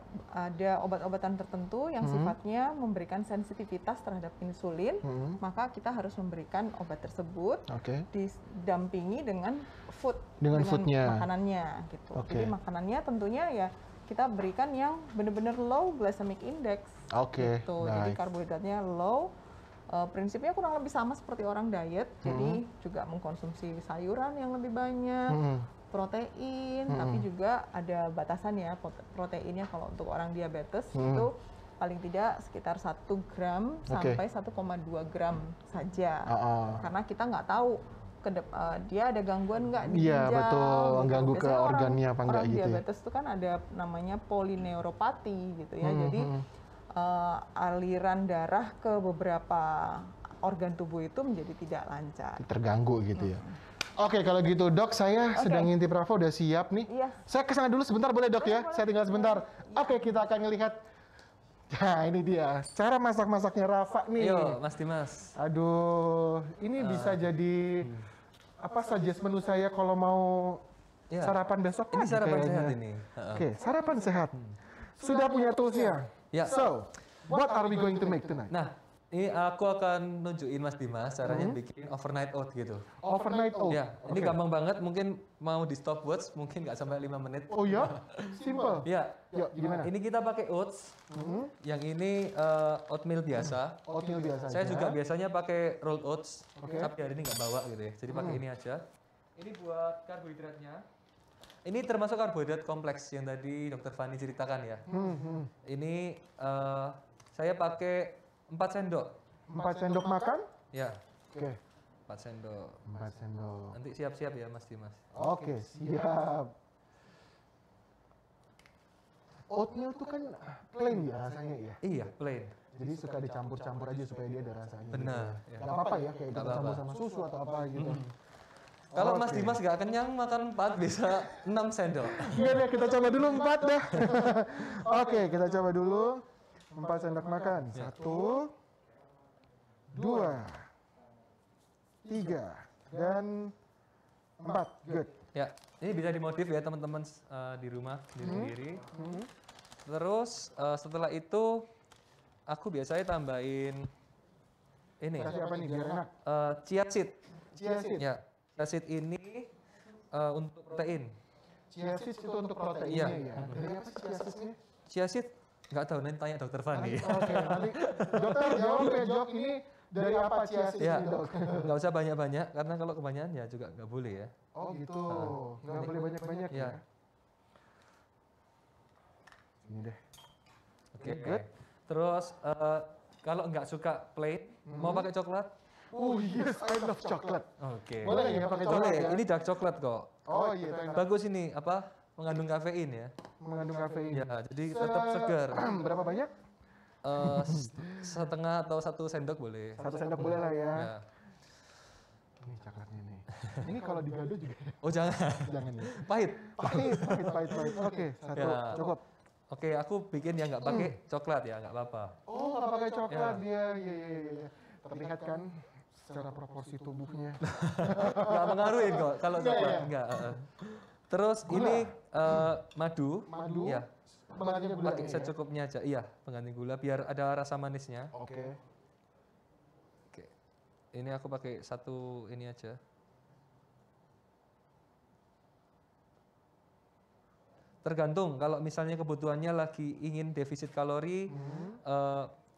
obat-obatan tertentu yang sifatnya memberikan sensitivitas terhadap insulin, maka kita harus memberikan obat tersebut didampingi dengan foodnya, makanannya gitu. Jadi makanannya tentunya ya kita berikan yang benar-benar low glycemic index gitu. Jadi karbohidratnya low. Prinsipnya kurang lebih sama seperti orang diet, jadi juga mengkonsumsi sayuran yang lebih banyak, protein, tapi juga ada batasan ya proteinnya kalau untuk orang diabetes itu paling tidak sekitar 1 gram sampai 1,2 gram saja. Karena kita nggak tahu dia ada gangguan nggak di ginjal.
Iya, betul. Ganggu ke organnya apa enggak gitu.
Orang diabetes itu kan ada namanya polineuropati gitu ya. Jadi aliran darah ke beberapa organ tubuh itu menjadi tidak lancar.
Terganggu gitu ya. Oke, kalau gitu dok, saya sedang ngintip Rafa udah siap nih. Saya kesana dulu sebentar boleh dok ya? Saya tinggal sebentar. Oke, kita akan ngelihat. Nah, ini dia cara masak-masaknya Rafa nih.
Yo, Mas Dimas.
Aduh, ini bisa jadi apa saja menu saya kalau mau sarapan besok.
Ini sarapan
kayaknya.
sehat ini.
Oke, sarapan sehat. Sudah punya toolsnya. So, what are we going to make tonight?
Nah, ini aku akan nunjukin Mas Dimas caranya bikin overnight oat gitu.
Overnight oat?
Ya, ini gampang banget, mungkin mau di stopwatch, mungkin nggak sampai 5 menit.
Oh ya? Simple?
Ya.
Yuk, gimana?
Ini kita pakai oats, yang ini oatmeal biasa.
Oatmeal biasa.
Saya juga biasanya pakai rolled oats, tapi hari ini nggak bawa gitu ya, jadi pakai ini aja. Ini buat karbohidratnya. Ini termasuk karbohidrat kompleks yang tadi Dr. Fani ceritakan ya. Ini saya pakai 4 sendok.
4 sendok makan?
Ya.
4
sendok.
4 sendok.
Nanti siap-siap ya Mas Dimas.
Oke, siap. Oatmeal tuh kan plain ya rasanya ya?
Iya, plain.
Jadi suka dicampur-campur aja supaya dia ada rasanya.
Benar.
Gitu. Gak apa-apa ya, kayak kita campur sama susu atau apa gitu.
Kalau Mas Dimas nggak kenyang makan 4 bisa 6 sendok.
Iya deh, kita coba dulu 4 dah. Oke, kita coba dulu 4 sendok makan. 1, 2, 3, dan 4. Good.
Ya, ini bisa dimodif ya teman-teman di rumah sendiri. Terus setelah itu aku biasanya tambahin ini.
Kasih apa nih biar enak?
Chia seed.
Chia seed.
Ya, chia seed ini untuk protein.
Chia seed itu untuk proteinnya ya. Dari apa sih chia seednya?
Chia seed nggak tahu, nanti tanya dokter Fani.
Oke, nanti dokter jawab ini dari apa chia seed
ya,
ini dok?
Nggak usah banyak-banyak karena kalau kebanyakan ya juga nggak boleh ya.
Oh gitu, nggak boleh banyak-banyak ya. Ini deh.
Oke, good. Terus kalau nggak suka plain, mau pakai coklat?
Oh yes, I love chocolate.
Oke.
Boleh ya pakai coklat ya?
Ini dark coklat kok.
Oh iya, itu enak.
Bagus ini, apa? Mengandung kafein ya.
Mengandung kafein.
Ya, jadi tetap segar.
Berapa banyak?
setengah atau 1 sendok boleh.
1 sendok boleh lah ya.
Ya.
Ini coklatnya nih. Ini kalau digado juga.
Oh jangan,
Jangan ya.
pahit.
Pahit. Oke, 1
Ya.
cukup.
Oke, aku bikin yang nggak pakai coklat ya, nggak apa-apa.
Oh, nggak pakai coklat
Ya.
dia. Iya. Terlihat kan secara proporsi tubuhnya.
Nggak mengaruhin kok kalau
Nggak
coklat,
ya?
nggak. Terus
Gula.
ini madu.
Madu.
Ya,
Penggantinya gula
pakai
nih ya?
secukupnya aja. Iya, pengganti gula biar ada rasa manisnya.
Oke.
Oke. Ini aku pakai 1 ini aja. Tergantung kalau misalnya kebutuhannya lagi ingin defisit kalori,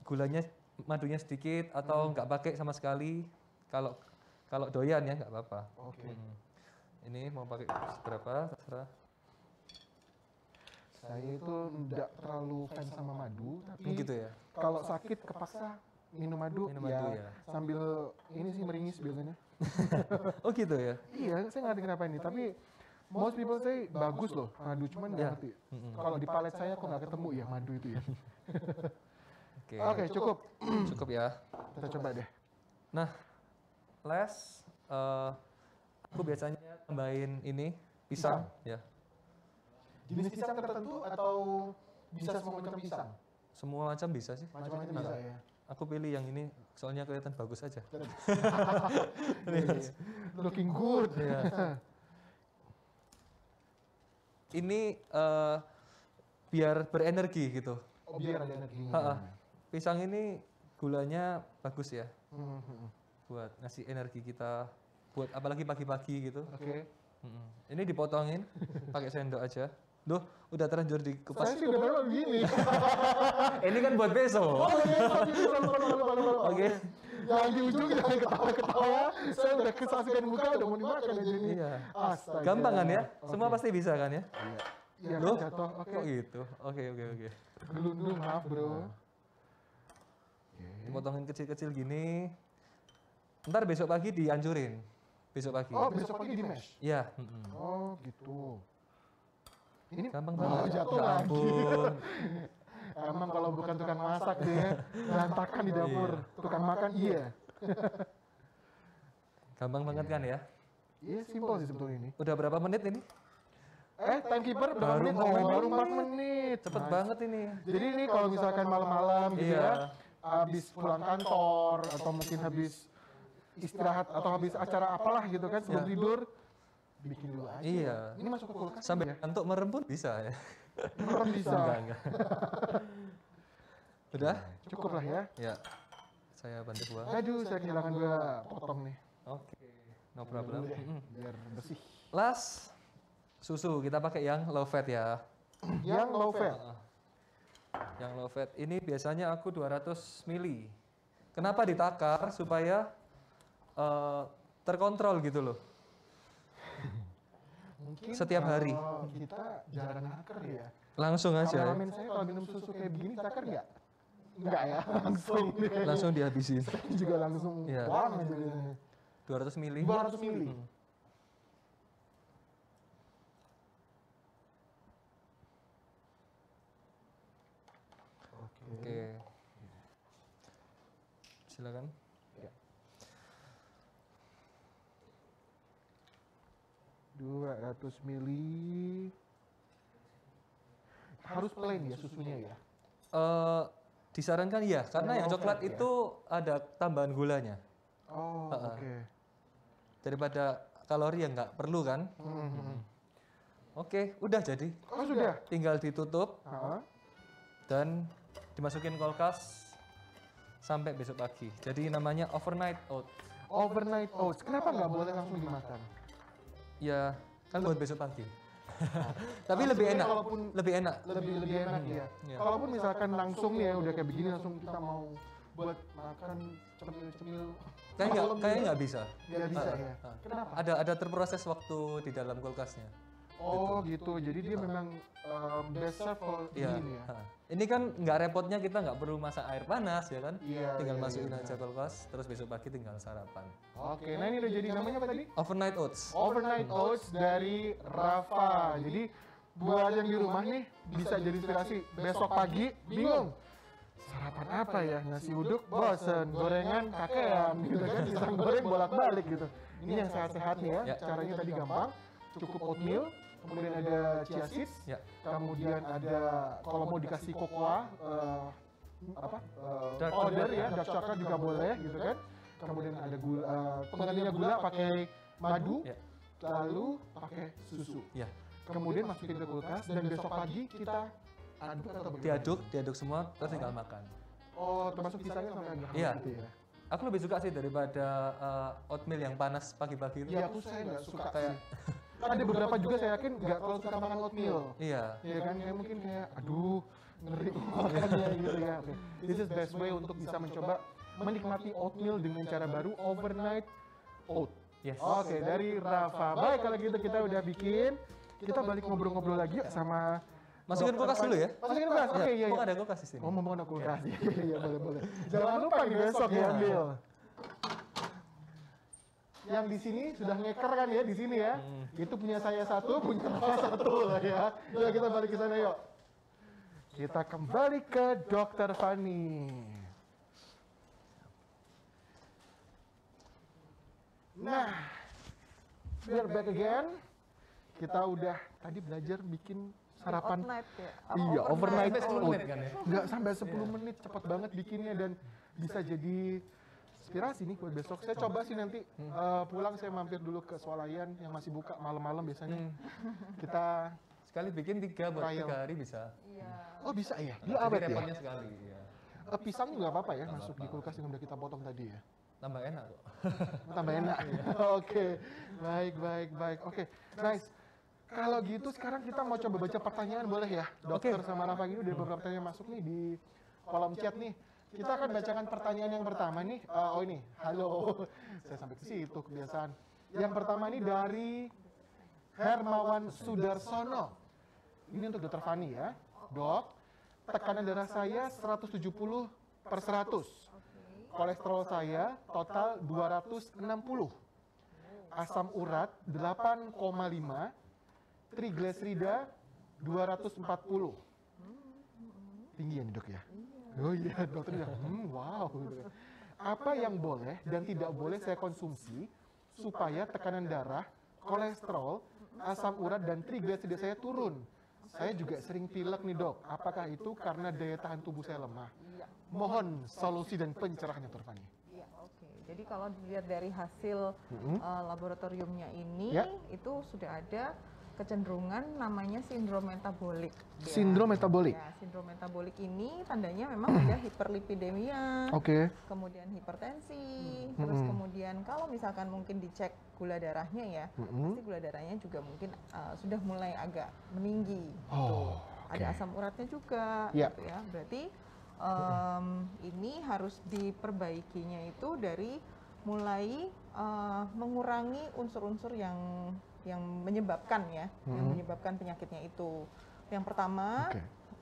gulanya madunya sedikit atau nggak pakai sama sekali. Kalau doyan ya nggak apa-apa.
Oke.
Ini mau pakai seberapa terserah.
Saya itu enggak terlalu fans sama madu, tapi
Gitu ya.
kalau sakit kepaksa minum madu,
Minum madu ya.
sambil ini sih meringis biasanya.
Oh gitu ya.
Iya, saya nggak ngerti kenapa ini, tapi most people say bagus loh madu, cuman nggak
Ya.
ngerti. Kalau di palet saya kok nggak ketemu ya madu itu ya.
Oke.
Oke, cukup.
Cukup ya.
Kita coba deh.
Nah, les aku biasanya tambahin ini pisang ya.
Jenis pisang tertentu atau bisa semua macam pisang?
Semua macam bisa sih.
Macam-macam bisa ya.
Aku pilih yang ini soalnya kelihatan bagus aja.
Iya. Looking good.
Ya. Ini biar berenergi gitu.
Oh, biar ada energinya.
Ha-ha. Pisang ini gulanya bagus ya,
Hmm.
buat ngasih energi kita, buat apalagi pagi-pagi gitu.
Oke.
Ini dipotongin pakai sendok aja. Duh, udah terlanjur
Saya
dikupas.
sih udah baru begini.
Ini kan buat besok.
Oh iya, lupa.
Oke.
Yang di ujung jangan ketawa-ketawa. Saya udah kesaksikan muka, udah mau dimakan aja ini.
Iya.
Astaga.
Gampang kan ya?
Oke.
Semua pasti bisa kan ya?
Iya,
Loh?
jatuh. Oke.
Kok gitu? Oke.
Gelundung, maaf bro.
Dipotongin kecil-kecil gini. Ntar besok pagi dihancurin. Besok pagi.
Oh, besok pagi di mash.
Iya.
Oh, gitu. Ini
Gampang
oh,
banget.
jatuh
Ya
lagi.
ampun.
Emang kalau bukan tukang masak dia, berantakan di dapur. Tukang makan iya.
Gampang banget kan ya?
Iya, simpel sih sebetulnya ini.
Udah berapa menit ini?
Timekeeper berapa
Baru
menit? Oh,
4 menit.
baru 4 menit.
Cepet
Nice.
banget ini.
Jadi ini kalau misalkan malam-malam gitu
Iya.
ya, habis pulang kantor atau mungkin habis istirahat atau habis acara apalah gitu kan sebelum
Iya.
tidur, bikin dulu aja.
Iya.
Ini masuk ke kulkas
Sampai
ya?
ngantuk merem pun bisa ya.
Merem bisa.
Enggak. Udah?
Cukup lah ya.
Ya. Saya bantu buang.
Aduh, saya kehilangan dua potong nih.
Oke. No problem.
Dulu deh, biar bersih.
Last, susu kita pakai yang low fat ya.
Yang low fat.
Yang low fat ini biasanya aku 200 ml. Kenapa ditakar? Supaya terkontrol gitu loh.
Mungkin
Setiap hari.
kalau kita jarang naker ya.
Langsung aja.
Kameramen saya kalau minum susu kayak begini naker nggak? Nggak ya, langsung.
Langsung dihabisin.
Juga langsung
Iya.
buang aja biasanya.
200 ml.
200 mili.
Oke. Silakan.
Ya. 200 mili. Harus plain ya susunya ya.
Disarankan ya, karena yang
low
coklat
fat ya?
itu ada tambahan gulanya.
Oh,
Ha-ha.
oke.
Daripada kalori yang nggak perlu kan. Oke, udah jadi.
Oh, sudah.
Tinggal ditutup
Ha?
dan dimasukin kulkas sampai besok pagi. Jadi namanya overnight oats.
Overnight oats. Kenapa nggak boleh langsung dimakan?
Ya, kan buat besok pagi. Tapi
Ah,
lebih
sebenarnya
enak.
kalaupun
Lebih enak.
lebih enak ya.
Iya.
Kalaupun misalkan langsung nih ya udah kayak begini langsung kita mau buat makan cemil-cemil
Kayaknya nggak bisa.
nggak bisa
Ah,
ya.
ah.
Kenapa?
Ada terproses waktu di dalam kulkasnya.
Oh gitu. Jadi dia memang best serve kalau
Iya.
begini ya.
ha. Ini kan nggak repotnya kita nggak perlu masak air panas ya kan?
Iya,
Tinggal
iya,
masukin
iya.
aja kulkas, terus besok pagi tinggal sarapan.
Oke, nah ini udah jadi namanya apa tadi?
Overnight oats.
Overnight oats dari Rafa. Jadi buat yang di rumah nih bisa jadi inspirasi. Besok pagi bingung Sarapan apa ya? Nasi uduk bosen, gorengan kakean gitu kan, pisang goreng bolak-balik gitu. Ini yang sehat-sehat nih ya. Caranya tadi gampang, cukup oatmeal, kemudian ada chia seeds, kemudian ada kalau mau dikasih cocoa
Dark
powder
chocolate.
ya, dark coklat juga boleh gitu kan. Kemudian ada gula, penggantinya gula pakai madu, lalu pakai susu.
Ya.
Kemudian masukin ke kulkas dan besok pagi kita aduk atau bagaimana?
Diaduk semua, terus tinggal makan.
Oh, termasuk pisangnya sampai agak
Iya.
gitu ya?
Aku lebih suka sih daripada oatmeal yang panas pagi-pagi itu.
Iya, saya nggak suka kayak. Ada beberapa juga saya yakin nggak terlalu suka makan oatmeal.
Iya.
Iya kan, kayak mungkin kayak, aduh, ngeri makannya gitu ya. Oke. This is best way untuk bisa mencoba menikmati oatmeal dengan cara baru, overnight oat.
Yes.
Oke, dari Rafa. Baik, kalau gitu kita udah bikin. Kita balik ngobrol-ngobrol lagi yuk sama
Masukin kulkas dulu ya?
Masukin kulkas, oke, iya.
Kok ada kulkas di sini?
Oh, mau ada kulkas. Iya, boleh. Jangan lupa nih besok ya ambil. Yang di sini sudah ngeker kan ya di sini ya. Itu punya saya satu, punya Rafa satu lah ya. Yuk kita balik ke sana yuk. Kita kembali ke Dr. Fanny. Nah, we're back again. Kita udah tadi belajar bikin sarapan.
Overnight ya.
Iya, overnight
Sampai 10
oat.
menit kan ya?
Nggak sampai 10 menit, cepat banget bikinnya dan bisa jadi inspirasi nih buat besok. Saya coba sih nanti pulang saya mampir dulu ke Swalayan yang masih buka malam-malam biasanya. Kita
Sekali bikin 3 buat
Trial.
3 hari bisa.
oh bisa ya, dia
Jadi
awet ya.
repotnya sekali. Ya.
Pisang juga nggak apa-apa ya
Nggak
masuk di
apa-apa.
kulkas yang udah kita potong tadi ya.
Tambah enak kok.
Tambah enak. Oke, baik. Oke, nice. Kalau gitu sekarang kita mau coba baca pertanyaan boleh ya? Dokter sama Rafa ini udah beberapa pertanyaan masuk nih di kolom chat nih. Kita akan bacakan pertanyaan yang pertama nih. Oh ini, halo. Saya sampai ke situ kebiasaan. Yang pertama ini dari Hermawan Sudarsono. Ini untuk Dokter Fanny ya. Dok, tekanan darah saya 170/100. Kolesterol saya total 260. Asam urat 8,5. Trigliserida 240. Tinggi ya nih dok ya? Oh iya, dokter bilang, wow. Apa yang boleh dan tidak boleh saya konsumsi supaya tekanan darah, kolesterol, asam urat, dan trigliserida saya turun? Saya juga sering pilek nih dok, apakah itu karena daya tahan tubuh saya lemah? Mohon solusi dan pencerahannya Dr. Fanny.
Iya, oke. Jadi kalau dilihat dari hasil laboratoriumnya ini, itu sudah ada kecenderungan namanya sindrom metabolik. ya.
Sindrom metabolik?
Ya, sindrom metabolik ini tandanya memang ada hiperlipidemia,
Oke.
kemudian hipertensi, terus kemudian kalau misalkan mungkin dicek gula darahnya ya, pasti gula darahnya juga mungkin sudah mulai agak meninggi.
Oh,
Ada asam uratnya juga,
Ya.
gitu ya. Berarti ini harus diperbaikinya itu dari mulai mengurangi unsur-unsur yang menyebabkan ya, yang menyebabkan penyakitnya itu. Yang pertama,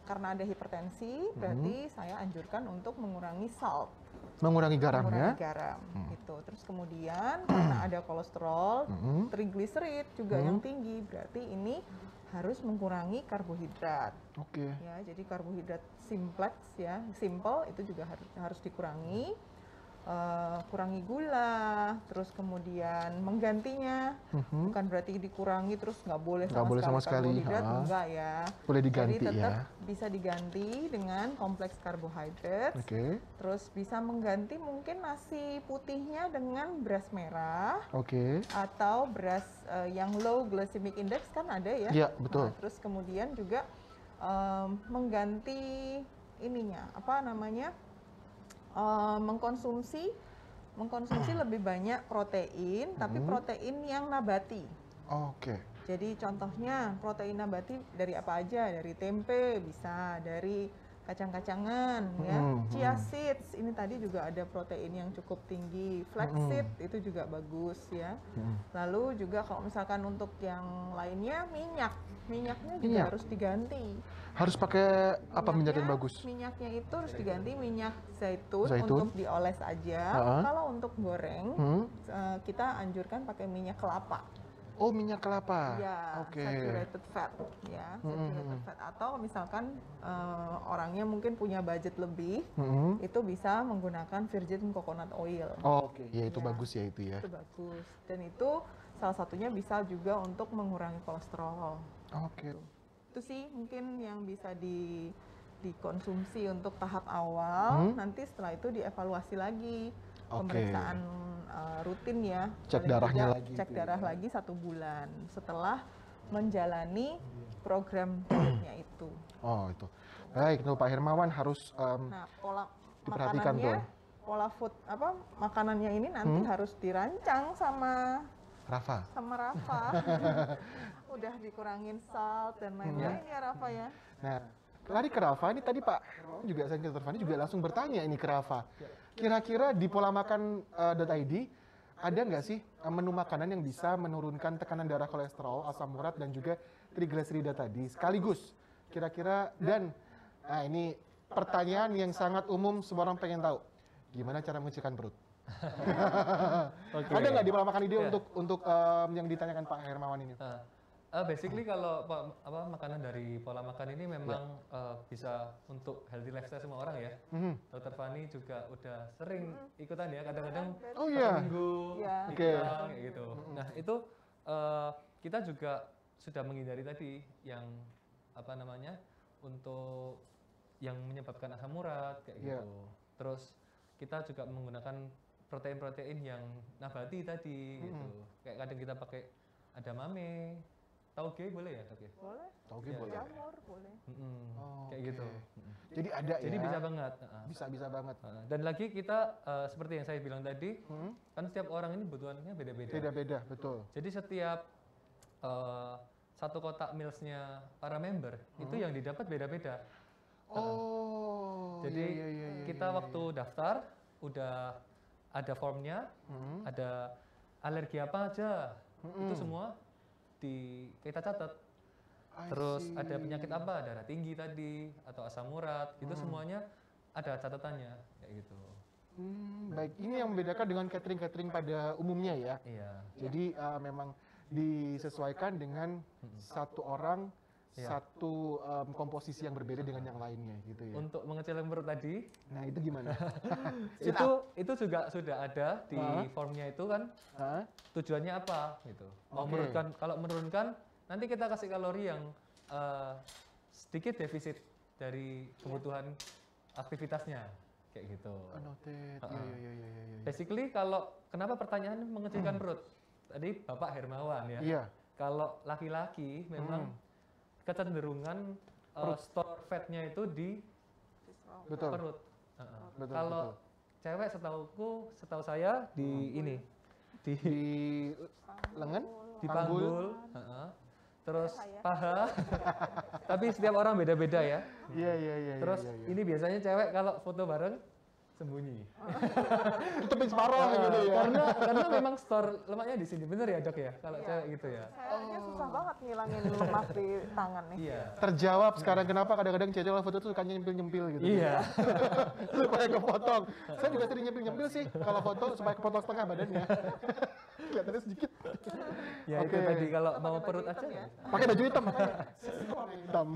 karena ada hipertensi, berarti saya anjurkan untuk mengurangi salt,
Mengurangi garam ya?
mengurangi garam, gitu. Terus kemudian karena ada kolesterol, trigliserid juga yang tinggi, berarti ini harus mengurangi karbohidrat.
Oke.
Ya, jadi karbohidrat simplex ya, simple itu juga harus dikurangi. Kurangi gula, terus kemudian menggantinya, bukan berarti dikurangi terus nggak boleh sama sekali karbohidrat, enggak ya.
Boleh diganti
Jadi tetap
ya.
bisa diganti dengan kompleks karbohidrat.
Oke.
Terus bisa mengganti mungkin nasi putihnya dengan beras merah
Oke.
atau beras yang low glycemic index kan ada ya.
Iya, betul.
Nah, terus kemudian juga mengganti ininya apa namanya? Mengkonsumsi lebih banyak protein, tapi protein yang nabati.
Oke.
Jadi contohnya protein nabati dari apa aja? Dari tempe bisa, dari kacang-kacangan, ya. Chia seeds ini tadi juga ada protein yang cukup tinggi. Flaxseed itu juga bagus ya. Lalu juga kalau misalkan untuk yang lainnya minyaknya juga harus diganti.
Harus pakai apa minyak yang bagus?
Minyaknya itu harus diganti minyak zaitun
Zaitun.
untuk dioles aja. Kalau untuk goreng, kita anjurkan pakai minyak kelapa.
Oh, minyak kelapa.
Ya,
Oke.
saturated fat, ya, saturated fat. Atau misalkan orangnya mungkin punya budget lebih, itu bisa menggunakan virgin coconut oil.
Oh, oke. Ya, itu
Ya,
bagus ya itu ya.
Itu bagus. Dan itu salah satunya bisa juga untuk mengurangi kolesterol.
Oke.
Itu sih mungkin yang bisa dikonsumsi untuk tahap awal. Nanti setelah itu dievaluasi lagi. Pemeriksaan rutin ya.
Cek
Paling
darahnya
tidak
lagi
Cek
gitu ya.
darah lagi 1 bulan setelah menjalani program dietnya itu.
Oh, itu. Baik, tuh Pak Hermawan harus
Nah, pola
diperhatikan
makanannya,
tuh.
pola food makanannya ini nanti harus dirancang sama
Rafa.
Rafa. Udah dikurangin salt dan lain-lain ya Rafa ya.
Nah, lari ke Rafa ini tadi Pak Hermawan juga, saya Dr. Fani juga langsung bertanya ini ke Rafa. Kira-kira di polamakan.id ada nggak sih menu makanan yang bisa menurunkan tekanan darah, kolesterol, asam urat, dan juga trigliserida tadi sekaligus? Kira-kira, dan nah ini pertanyaan yang sangat umum, semua orang pengen tahu. Gimana cara mengecilkan perut? Ada nggak di pola makan ide untuk yang ditanyakan Pak Hermawan ini?
Basically kalau makanan dari pola makan ini memang bisa untuk healthy lifestyle semua orang ya. Dokter Fani juga udah sering ikutan ya, kadang-kadang
Oh iya.
minggu
Iya.
ikutan kayak gitu. Nah itu kita juga sudah menghindari tadi yang apa namanya untuk yang menyebabkan asam urat kayak gitu. Terus kita juga menggunakan protein-protein yang nabati tadi gitu. Kayak kadang kita pakai edamame, tauge boleh ya dok ya?
Boleh.
Tauge
Iya,
boleh.
Jamur boleh.
Kayak
Oke.
gitu.
Jadi ada
Jadi
ya.
bisa banget.
Bisa banget.
Dan lagi kita seperti yang saya bilang tadi, kan setiap orang ini kebutuhannya beda-beda.
Beda-beda, betul.
Jadi setiap satu kotak mealsnya para member itu yang didapat beda-beda.
Oh.
Jadi
iya,
kita waktu daftar udah ada formnya, ada alergi apa aja, itu semua kita catat. Terus ada penyakit apa, darah tinggi tadi atau asam urat, itu semuanya ada catatannya kayak gitu.
Baik, ini yang membedakan dengan catering-catering pada umumnya ya.
Iya.
Jadi memang disesuaikan dengan satu orang, satu komposisi yang berbeda dengan yang lainnya gitu ya.
Untuk mengecilkan perut tadi,
Nah itu gimana?
itu juga sudah ada di formnya itu kan. Tujuannya apa gitu. Mau menurunkan, kalau menurunkan nanti kita kasih kalori yang sedikit defisit dari kebutuhan aktivitasnya kayak gitu.
Noted. Iya.
Basically kalau kenapa pertanyaan mengecilkan perut? Tadi Bapak Hermawan ya.
Iya.
Kalau laki-laki memang kecenderungan store fatnya itu di
Betul.
perut.
Betul,
Kalau cewek setahu saya di ini di
lengan,
di panggul, terus paha. Tapi setiap orang beda-beda ya.
Iya.
Terus ini biasanya cewek kalau foto bareng sembunyi.
Tutupin separuh gitu ya.
Karena memang store lemaknya di sini, bener ya dok ya? Kalau cewek gitu ya.
Saya aja susah banget ngilangin lemak di tangan nih.
Iya.
Terjawab sekarang kenapa kadang-kadang cewek kalau foto tuh suka nyempil-nyempil gitu.
Iya.
Supaya kepotong. Saya juga sering nyempil-nyempil sih kalau foto supaya kepotong setengah badannya. Kelihatannya sedikit.
Ya itu
Oke.
tadi kalau mau
baju
perut
hitam
aja
ya?
nggak bisa.
Pakai baju hitam makanya. Warna hitam.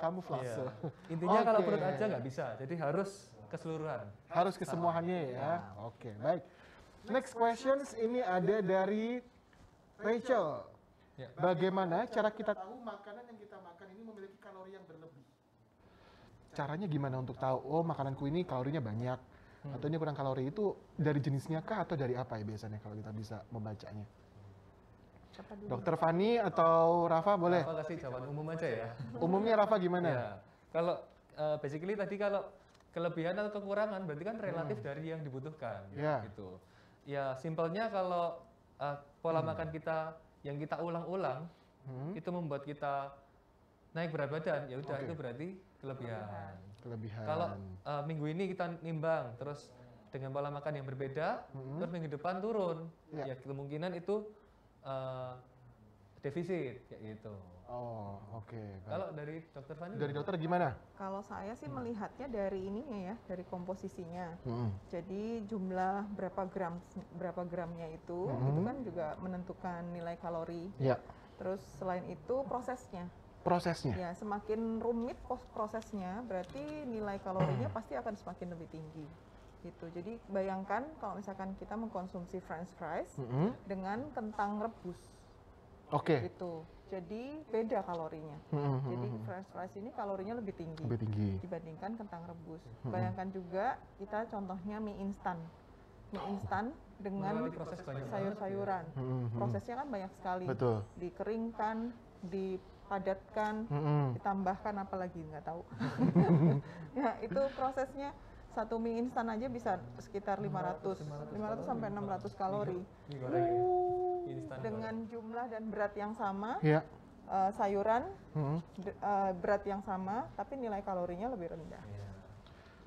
Kamuflase.
Iya. Intinya kalau
Oke.
perut aja nggak bisa, jadi harus keseluruhan.
Harus kesemuanya ya. Oke, baik. Next questions ini ada dari Rachel.
Ya.
Bagaimana cara kita tahu makanan yang kita makan ini memiliki kalori yang berlebih? Caranya gimana untuk tahu, oh makananku ini kalorinya banyak, atau ini kurang kalori, itu dari jenisnya kah atau dari apa ya biasanya kalau kita bisa membacanya? Dokter Fani atau Rafa boleh?
Apa kasih jawaban umum aja ya?
Umumnya Rafa gimana?
Ya. Kalau basically tadi kalau kelebihan atau kekurangan berarti kan relatif dari yang dibutuhkan
Ya.
gitu. Ya simpelnya kalau pola makan kita yang kita ulang-ulang itu membuat kita naik berat badan, ya udah
Oke.
itu berarti kelebihan.
Kelebihan.
Kalau minggu ini kita nimbang terus dengan pola makan yang berbeda, terus minggu depan turun,
Ya.
ya kemungkinan itu defisit kayak gitu.
Oh, oke.
Kalau dari Dokter Fani?
Dari dokter gimana?
Kalau saya sih melihatnya dari ininya ya, dari komposisinya.
Hmm.
Jadi jumlah berapa gramnya itu kan juga menentukan nilai kalori.
Ya,
Terus selain itu prosesnya.
prosesnya.
Ya, semakin rumit prosesnya, berarti nilai kalorinya pasti akan semakin lebih tinggi. Gitu. Jadi bayangkan kalau misalkan kita mengkonsumsi French fries dengan kentang rebus.
Oke.
Gitu. Jadi beda kalorinya. Jadi French fries ini kalorinya lebih tinggi.
Lebih tinggi.
Dibandingkan kentang rebus. Bayangkan juga kita contohnya mie instan. Mie instan dengan
Melalui proses banyak
sayur-sayuran. Prosesnya kan banyak sekali.
Betul.
Dikeringkan, dipadatkan, ditambahkan apa lagi nggak tahu. Ya, itu prosesnya satu mie instan aja bisa sekitar 500 sampai 600 kalori.
Mie goreng instan
Dengan jumlah dan berat yang sama,
Ya.
sayuran berat yang sama, tapi nilai kalorinya lebih rendah.
Iya.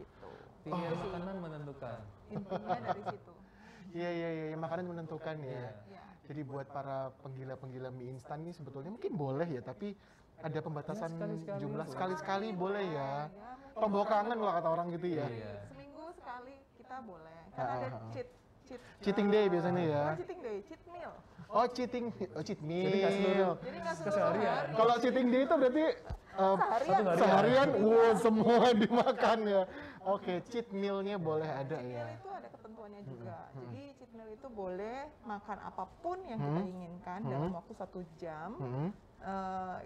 Gitu.
Pilihan makanan menentukan.
Intinya dari situ.
Iya, makanan menentukan ya.
Ya.
Jadi buat para penggila-penggila mie instan ini sebetulnya mungkin boleh ya, tapi ada pembatasan
sekali-sekali
jumlah
boleh.
sekali-sekali boleh ya.
Ya,
Tombol kangen lah kata orang gitu ya.
Iya.
seminggu sekali kita boleh. Kan ada
Cheating day biasanya ya.
Bukan cheating day, cheat meal.
Oh, cheat
Jadi nggak
meal.
seluruh
Jadi nggak
keseharian.
seluruh
Kalau cheating day itu berarti
seharian.
seharian, semua dimakan ya. Oke, cheat meal-nya boleh ada
Cheat
ya.
meal itu ada ketentuannya juga. Jadi cheat meal itu boleh makan apapun yang kita inginkan dalam waktu 1 jam.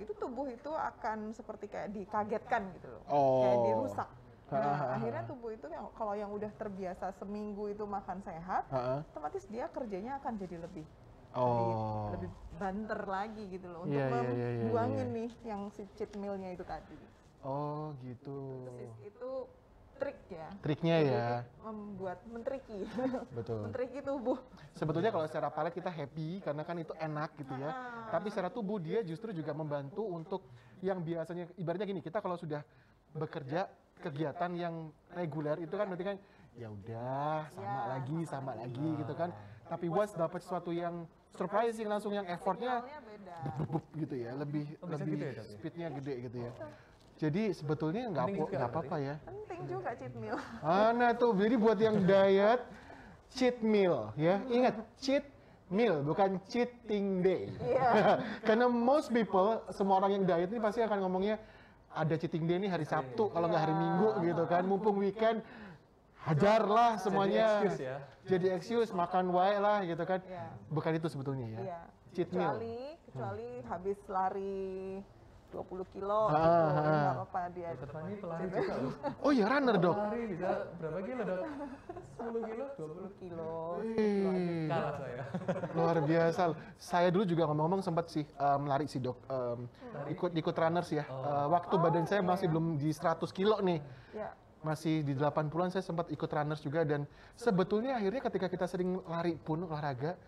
Itu tubuh itu akan seperti kayak dikagetkan gitu loh, kayak
Oh.
dirusak. Nah, akhirnya tubuh itu kalau yang udah terbiasa seminggu itu makan sehat, otomatis dia kerjanya akan jadi lebih
Oh.
lebih banter lagi gitu loh untuk
Iya, iya, iya, iya,
membuangin
iya.
nih yang si cheat meal-nya itu tadi.
Oh, gitu.
Itu trik ya.
Triknya
Jadi
ya.
membuat mentriki.
Betul.
Mentriki tubuh.
Sebetulnya kalau secara palet kita happy karena kan itu enak gitu ya. Tapi secara tubuh dia justru juga membantu untuk yang biasanya ibaratnya gini, kita kalau sudah bekerja kegiatan yang reguler itu kan berarti kan ya udah sama lagi gitu kan. Tapi once dapat sesuatu yang surprising langsung yang effortnya
Sinyalnya beda.
bup gitu ya, lebih
bisa gitu ya, Dok, ya?
speednya gede gitu ya. Jadi sebetulnya
Penting juga
nggak apa-apa ya.
Penting juga cheat meal.
Nah tuh, jadi buat yang diet, cheat meal ya. Ingat, cheat meal bukan cheating day. Karena most people, semua orang yang diet ini pasti akan ngomongnya ada cheating day ini hari Sabtu, kalau nggak hari Minggu gitu kan. Mumpung weekend, hajarlah semuanya.
Jadi excuse ya.
Jadi excuse, makan wae lah gitu kan.
Iya.
Bukan itu sebetulnya ya.
Iya.
Cheat meal.
Kecuali habis lari 20 kilo
Ah,
gitu,
ah.
nggak apa-apa dia.
Dokter Fani pelari juga loh.
Oh ya runner dok.
Pelari bisa berapa kilo dok? 10 kilo? 20
Kilo.
Wih,
kalah saya.
luar biasa. Saya dulu juga ngomong-ngomong sempat sih lari sih dok. Ikut runners ya. Waktu badan saya masih belum di 100 kilo nih.
Ya.
Masih di 80-an saya sempat ikut runners juga, dan sebetulnya akhirnya ketika kita sering lari pun olahraga,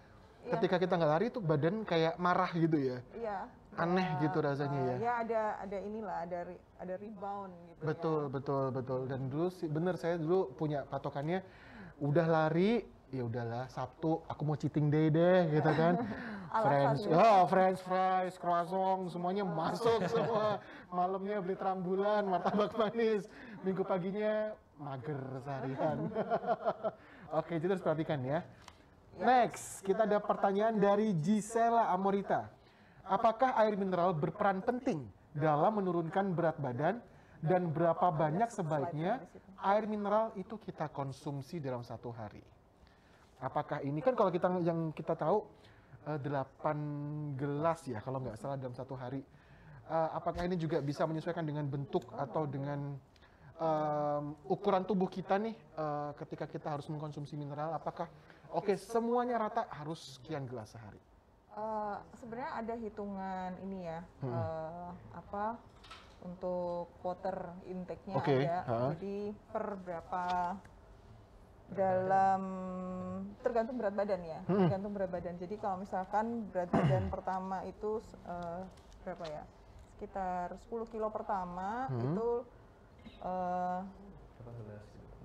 ketika kita nggak lari itu badan kayak marah gitu ya.
Iya.
Aneh gitu rasanya ya.
Ya ada inilah, ada rebound gitu.
Betul. Dan dulu sih bener, saya dulu punya patokannya udah lari ya udahlah Sabtu aku mau cheating day deh gitu kan. French fries, croissant semuanya masuk semua. Malamnya beli terambulan, martabak manis. Minggu paginya mager seharian. Oke, jadi harus perhatikan ya. Next, kita ada pertanyaan dari Gisela Amorita. Apakah air mineral berperan penting dalam menurunkan berat badan, dan berapa banyak sebaiknya air mineral itu kita konsumsi dalam satu hari? Apakah ini kan kalau kita yang kita tahu 8 gelas ya kalau nggak salah dalam satu hari. Apakah ini juga bisa menyesuaikan dengan bentuk atau dengan ukuran tubuh kita nih ketika kita harus mengkonsumsi mineral? Apakah oke semuanya rata harus sekian gelas sehari?
Sebenarnya ada hitungan ini ya, untuk water intake-nya ada. Jadi per berapa dalam tergantung berat badan ya, tergantung berat badan. Jadi kalau misalkan berat badan pertama itu berapa ya? Sekitar 10 kilo pertama itu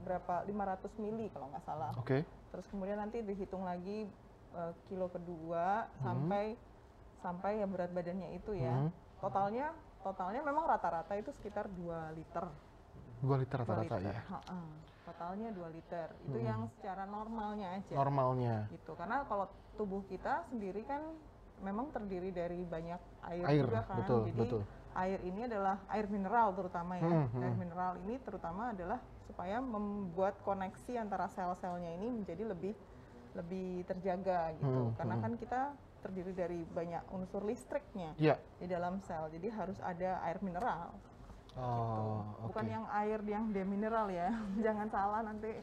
berapa 500 mili kalau nggak salah. Terus kemudian nanti dihitung lagi kilo kedua sampai sampai ya berat badannya itu ya. Totalnya memang rata-rata itu sekitar 2 liter.
2 liter rata-rata ya.
Totalnya 2 liter. Itu yang secara normalnya aja.
Normalnya.
Gitu. Karena kalau tubuh kita sendiri kan memang terdiri dari banyak air juga kan. Jadi air ini adalah air mineral terutama ya. Air mineral ini terutama adalah supaya membuat koneksi antara sel-selnya ini menjadi lebih terjaga gitu. Karena kan kita terdiri dari banyak unsur listriknya di dalam sel. Jadi harus ada air mineral. Bukan yang air yang demineral ya. Jangan salah nanti.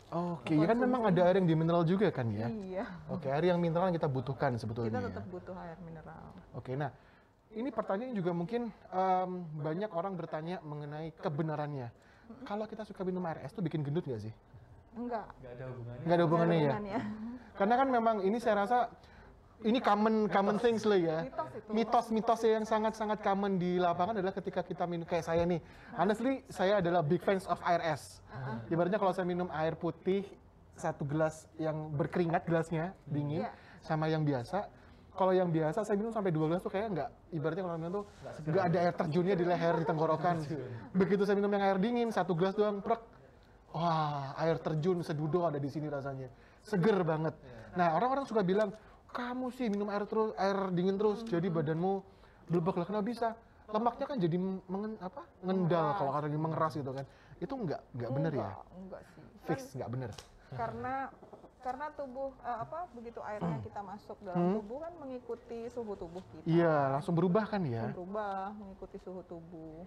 Ya kan memang ada air yang demineral juga kan ya?
Iya.
Air yang mineral yang kita butuhkan sebetulnya.
Kita tetap butuh air mineral.
Nah ini pertanyaan juga mungkin banyak orang bertanya mengenai kebenarannya. Kalau kita suka minum air es tuh bikin gendut nggak sih?
Enggak.
Nggak ada hubungannya ya? Karena kan memang ini saya rasa ini common things lah ya. Mitos yang sangat-sangat common di lapangan adalah ketika kita minum, kayak saya nih. Honestly, saya adalah big fans of air es. Ibaratnya kalau saya minum air putih, 1 gelas yang berkeringat gelasnya, dingin, sama yang biasa. Kalau yang biasa saya minum sampai 2 gelas tuh kayak nggak, ibaratnya kalau minum tuh nggak ada air terjunnya di leher, di tenggorokan. Begitu saya minum yang air dingin, 1 gelas doang, prek. Wah, air terjun sedudo ada di sini rasanya. Seger banget. Nah, orang-orang suka bilang, kamu sih minum air dingin terus, jadi badanmu blebek lah. Kenapa bisa? Lemaknya kan jadi ngendal kalau katanya mengeras gitu kan. Itu nggak benar ya?
Enggak sih.
Fix nggak benar.
Karena tubuh begitu airnya kita masuk dalam tubuh kan mengikuti suhu tubuh kita.
Iya, langsung berubah kan ya?
Berubah mengikuti suhu tubuh.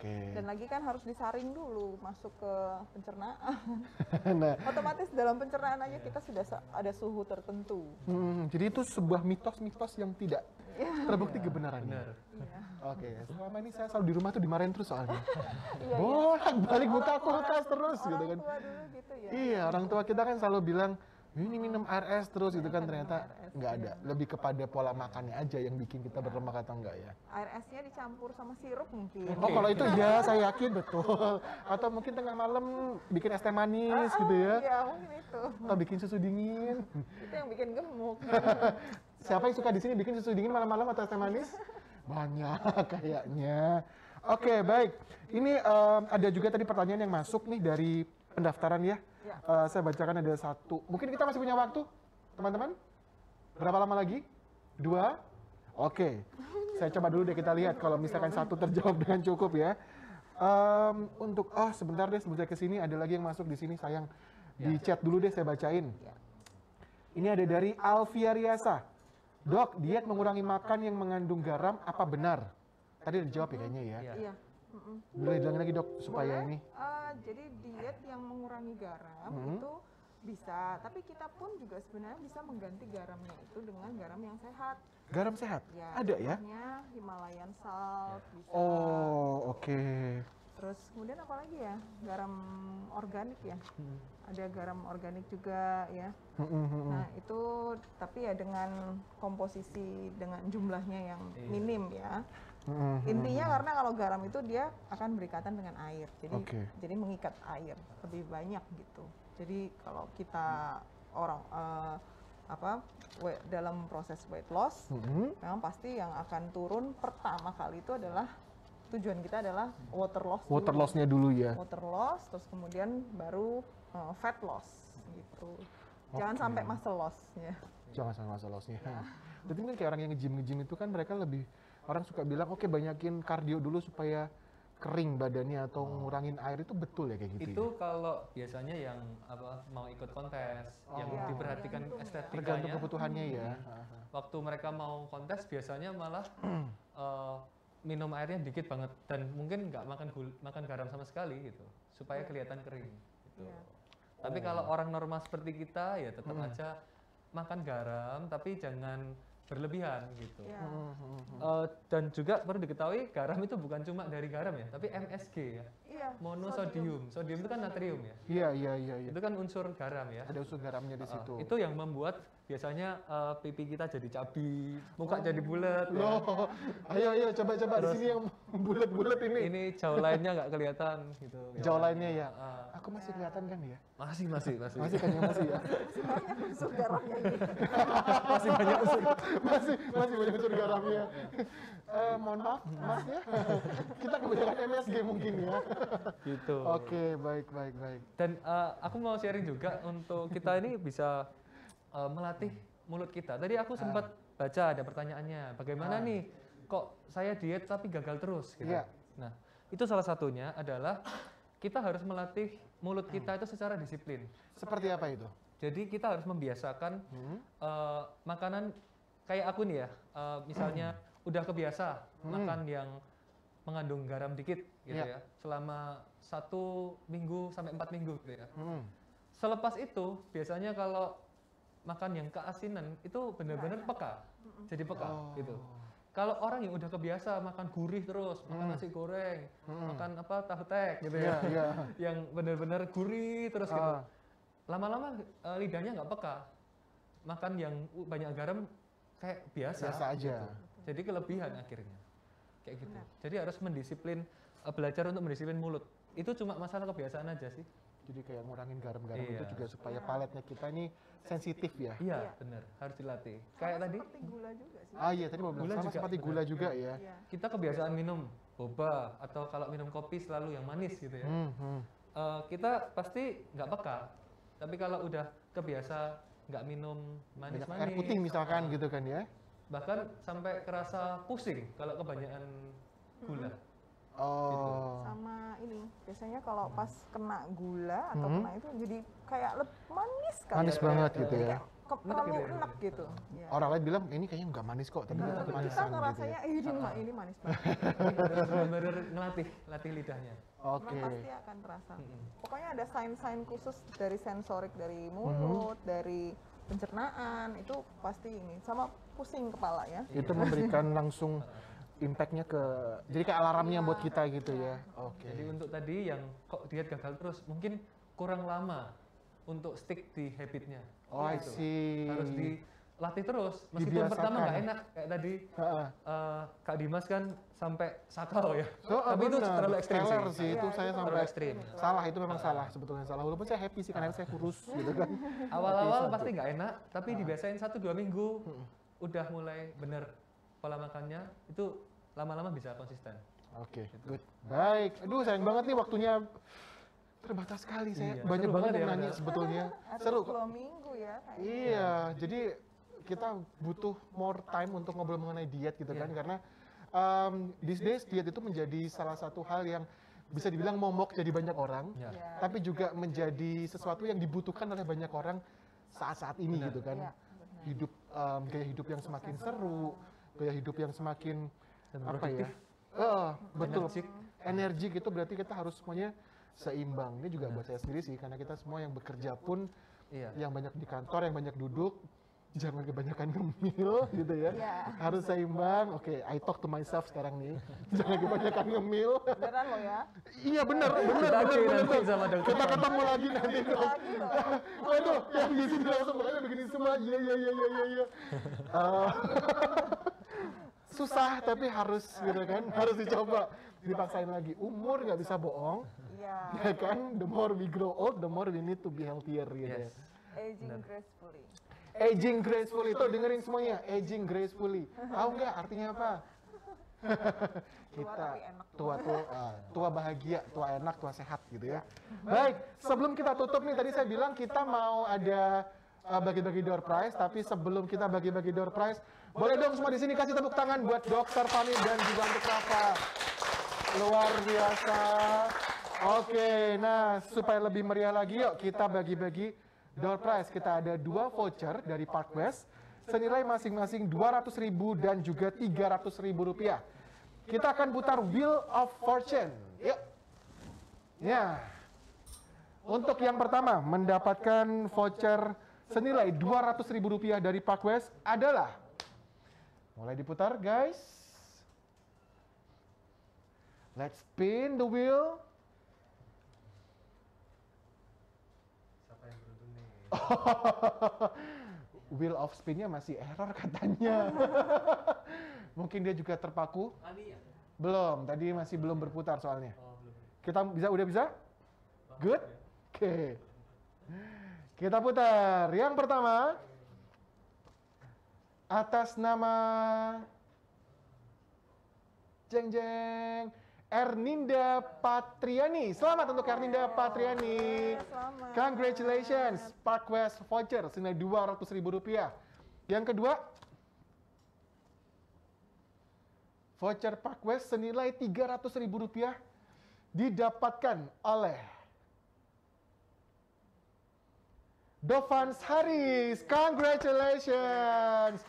Okay.
Dan lagi kan harus disaring dulu masuk ke pencernaan. Otomatis dalam pencernaan aja kita sudah ada suhu tertentu.
Jadi itu sebuah mitos-mitos yang tidak terbukti kebenarannya. Selama ini saya selalu di rumah tuh dimarahin terus soalnya. Bolak-balik buka kulkas terus gitu kan.
Orang tua dulu gitu ya.
Iya, orang tua kita kan selalu bilang, ini minum air es terus gitu kan, ternyata nggak ada. Lebih kepada pola makannya aja yang bikin kita berlemak atau enggak ya.
Air esnya dicampur sama sirup mungkin.
Kalau itu ya saya yakin betul. Atau mungkin tengah malam bikin es teh manis gitu ya.
Iya, mungkin itu.
Atau bikin susu dingin.
Itu yang bikin gemuk.
Siapa yang suka di sini bikin susu dingin malam-malam atau es teh manis? Banyak kayaknya. Oke, baik. Ini ada juga tadi pertanyaan yang masuk nih dari pendaftaran ya. Saya bacakan ada 1. Mungkin kita masih punya waktu, teman-teman? Berapa lama lagi? 2? Oke. Saya coba dulu deh kita lihat kalau misalkan 1 terjawab dengan cukup ya. Sebentar deh sebelum saya ke sini ada lagi yang masuk di sini, sayang. Di chat dulu deh saya bacain. Ini ada dari Alvia Riasa. Dok, diet mengurangi makan yang mengandung garam apa benar? Tadi udah dijawab ya kayaknya ya.
Iya.
Boleh bilangin lagi dok supaya ini.
Jadi diet yang mengurangi garam itu bisa, tapi kita pun juga sebenarnya bisa mengganti garamnya itu dengan garam yang sehat.
Garam sehat?
Ya,
ada ya?
Himalayan salt bisa.
Oke.
Terus kemudian apa lagi ya? Garam organik ya. Ada garam organik juga ya. Nah itu tapi ya dengan komposisi dengan jumlahnya yang minim ya. Intinya karena kalau garam itu dia akan berikatan dengan air, jadi mengikat air lebih banyak gitu. Jadi kalau kita orang dalam proses weight loss, memang pasti yang akan turun pertama kali itu adalah tujuan kita adalah water loss.
Water loss-nya dulu ya.
Water loss, terus kemudian baru fat loss gitu. Jangan sampai muscle loss ya.
Jangan sampai muscle loss-nya. Berarti kan kayak orang yang nge-gym itu kan mereka lebih, orang suka bilang oke, banyakin kardio dulu supaya kering badannya atau ngurangin air, itu betul ya kayak gitu?
Itu kalau biasanya yang mau ikut kontes, yang diperhatikan estetikanya.
Tergantung kebutuhannya ya.
Waktu mereka mau kontes biasanya malah minum airnya dikit banget dan mungkin nggak makan garam sama sekali gitu, supaya kelihatan kering. Gitu. Tapi kalau orang normal seperti kita ya tetap aja makan garam, tapi jangan berlebihan gitu. Dan juga perlu diketahui garam itu bukan cuma dari garam ya, tapi MSG ya. Monosodium. Sodium itu kan natrium ya.
Iya.
Itu kan unsur garam ya.
Ada unsur garamnya di situ.
Itu yang membuat biasanya pipi kita jadi cabi, muka jadi bulat.
Loh, ayo coba di
Terus-
sini yang bulat-bulat ini.
Ini jawlainnya nggak kelihatan gitu.
Jawlainnya ya.
Ah,
Aku masih kelihatan kan ya?
masih.
Masih kan ya masih ya.
Sebenarnya unsur darahnya ini.
Masih banyak unsur.
masih banyak unsur garamnya. Mohon maaf Mas ya. Kita kebanyakan MSG mungkin ya.
Gitu.
Oke, baik.
Dan aku mau sharing juga untuk kita ini bisa melatih mulut kita. Tadi aku sempat baca ada pertanyaannya, bagaimana nih kok saya diet tapi gagal terus gitu.
Iya.
Nah, itu salah satunya adalah kita harus melatih mulut kita itu secara disiplin.
Seperti apa itu?
Jadi kita harus membiasakan makanan kayak aku nih ya, misalnya udah kebiasa makan yang mengandung garam dikit gitu
Iya.
ya, selama 1 minggu sampai 4 minggu gitu ya.
Hmm.
Selepas itu biasanya kalau makan yang keasinan itu benar-benar peka, jadi peka gitu. Kalau orang yang udah kebiasa makan gurih terus, makan nasi goreng, makan apa tahu tek gitu ya,
Iya.
yang benar-benar gurih terus gitu. Lama-lama lidahnya nggak peka, makan yang banyak garam kayak biasa.
Biasa aja.
gitu. Jadi kelebihan akhirnya, kayak gitu. Jadi harus belajar untuk mendisiplin mulut. Itu cuma masalah kebiasaan aja sih.
Jadi kayak ngurangin garam-garam itu
Iya.
juga supaya paletnya kita ini sensitif ya.
Iya, benar, harus dilatih. Kayak
Sama
tadi
seperti gula juga sih.
Iya tadi mau bilang
Gula
sama
juga,
seperti
benar.
gula juga ya.
Iya.
kita kebiasaan minum boba atau kalau minum kopi selalu yang manis gitu ya. Kita pasti nggak peka. Tapi kalau udah kebiasa nggak minum
Banyak
manis-manis,
air putih misalkan gitu kan ya.
bahkan sampai kerasa pusing kalau kebanyakan gula.
Oh.
Sama ini biasanya kalau pas kena gula atau kena itu jadi kayak manis kan.
Manis banget gitu ya.
Terlalu
gitu ya.
enak gitu. Ya.
Orang lain bilang ini kayaknya nggak manis kok, tapi tetap
Tapi
manisan
kita
gitu
ngerasanya
ya.
ini manis banget.
Harus benar-benar latih lidahnya.
Oke.
Memang pasti akan terasa.
Mm-mm.
Pokoknya ada sign-sign khusus dari sensorik dari mulut, dari pencernaan itu pasti ini sama pusing kepala ya.
Itu memberikan langsung impact-nya ke jadi kayak alarmnya buat kita gitu ya. Oke.
Jadi untuk tadi yang kok diet gagal terus, mungkin kurang lama untuk stick di habitnya.
Oh, I
Gitu.
see.
Harus dilatih terus. Meskipun pertama nggak
Dibiasakan.
enak kayak tadi
Heeh.
Kak Dimas kan sampai sakau ya.
Oh,
Tapi itu
benar.
terlalu ekstrim
Teller
sih.
sih itu
Iya,
saya
itu
sampai
terlalu ekstrim.
salah, itu memang salah sebetulnya salah. Walaupun saya happy sih karena saya kurus gitu kan.
Awal-awal pasti nggak enak, tapi dibiasain 1-2 minggu, udah mulai bener pola makannya, itu lama-lama bisa konsisten.
Oke, good. Baik. Aduh, sayang banget nih waktunya terbatas sekali. Saya
Iya,
banyak
seru
banget
banget
yang
ya,
nanya
padahal.
sebetulnya.
Harus
Seru kok.
2 minggu ya. kayaknya.
Iya, jadi kita butuh more time untuk ngobrol mengenai diet gitu kan, karena these days diet itu menjadi salah satu hal yang bisa dibilang momok jadi banyak orang,
Ya.
Ya.
tapi juga menjadi sesuatu yang dibutuhkan oleh banyak orang saat-saat ini
Benar.
gitu kan.
Iya, benar.
Hidup gaya hidup yang semakin seru, gaya hidup yang semakin
Dan
apa
produktif.
ya? Betul.
Energik.
Energi gitu berarti kita harus semuanya seimbang. Ini juga buat saya sendiri sih, karena kita semua yang bekerja pun,
Iya.
yang banyak di kantor, yang banyak duduk, jangan kebanyakan ngemil gitu ya.
Iya.
Harus seimbang. Oke, I talk to myself sekarang nih. Jangan kebanyakan ngemil.
Beneran lo ya.
Iya benar.
Nanti sama dokter.
Kita ketemu lagi nanti dong.
Lagi loh.
Waduh, yang di sini langsung makanya begini semua. Iya. Susah tapi harus gitu kan, harus dicoba. Dipaksain lagi. Umur nggak bisa bohong,
Iya.
ya kan? The more we grow old, the more we need to be healthier gitu ya.
Yes.
Aging gracefully.
Aging gracefully, tuh dengerin semuanya. Aging gracefully. Tahu nggak artinya apa? Kita
tapi enak.
tua bahagia, tua enak, tua sehat gitu ya. Baik, sebelum kita tutup nih, tadi saya bilang kita mau ada bagi-bagi door prize, tapi sebelum kita bagi-bagi door prize, boleh dong semua di sini kasih tepuk tangan buat Dr. Fani dan juga untuk Rafa. Luar biasa. Oke, nah supaya lebih meriah lagi, yuk kita bagi-bagi door prize. Kita ada 2 voucher dari Park West senilai masing-masing 200.000 dan juga 300.000 rupiah. Kita akan putar Wheel of Fortune. Yuk. Ya. Untuk yang pertama mendapatkan voucher senilai 200.000 rupiah dari Park West adalah, mulai diputar guys. Let's spin the wheel.
Siapa yang beruntung nih?
wheel of spin-nya masih error katanya. Mungkin dia juga terpaku. Belum, tadi masih belum berputar soalnya. Kita udah bisa? Good? Oke. Kita putar. Yang pertama, atas nama jeng jeng Erninda Patriani. Selamat untuk Erninda Patriani.
Selamat.
Congratulations, Parkwest voucher senilai Rp200.000. Yang kedua, voucher Parkwest senilai Rp300.000 didapatkan oleh Dovans Haris. Congratulations.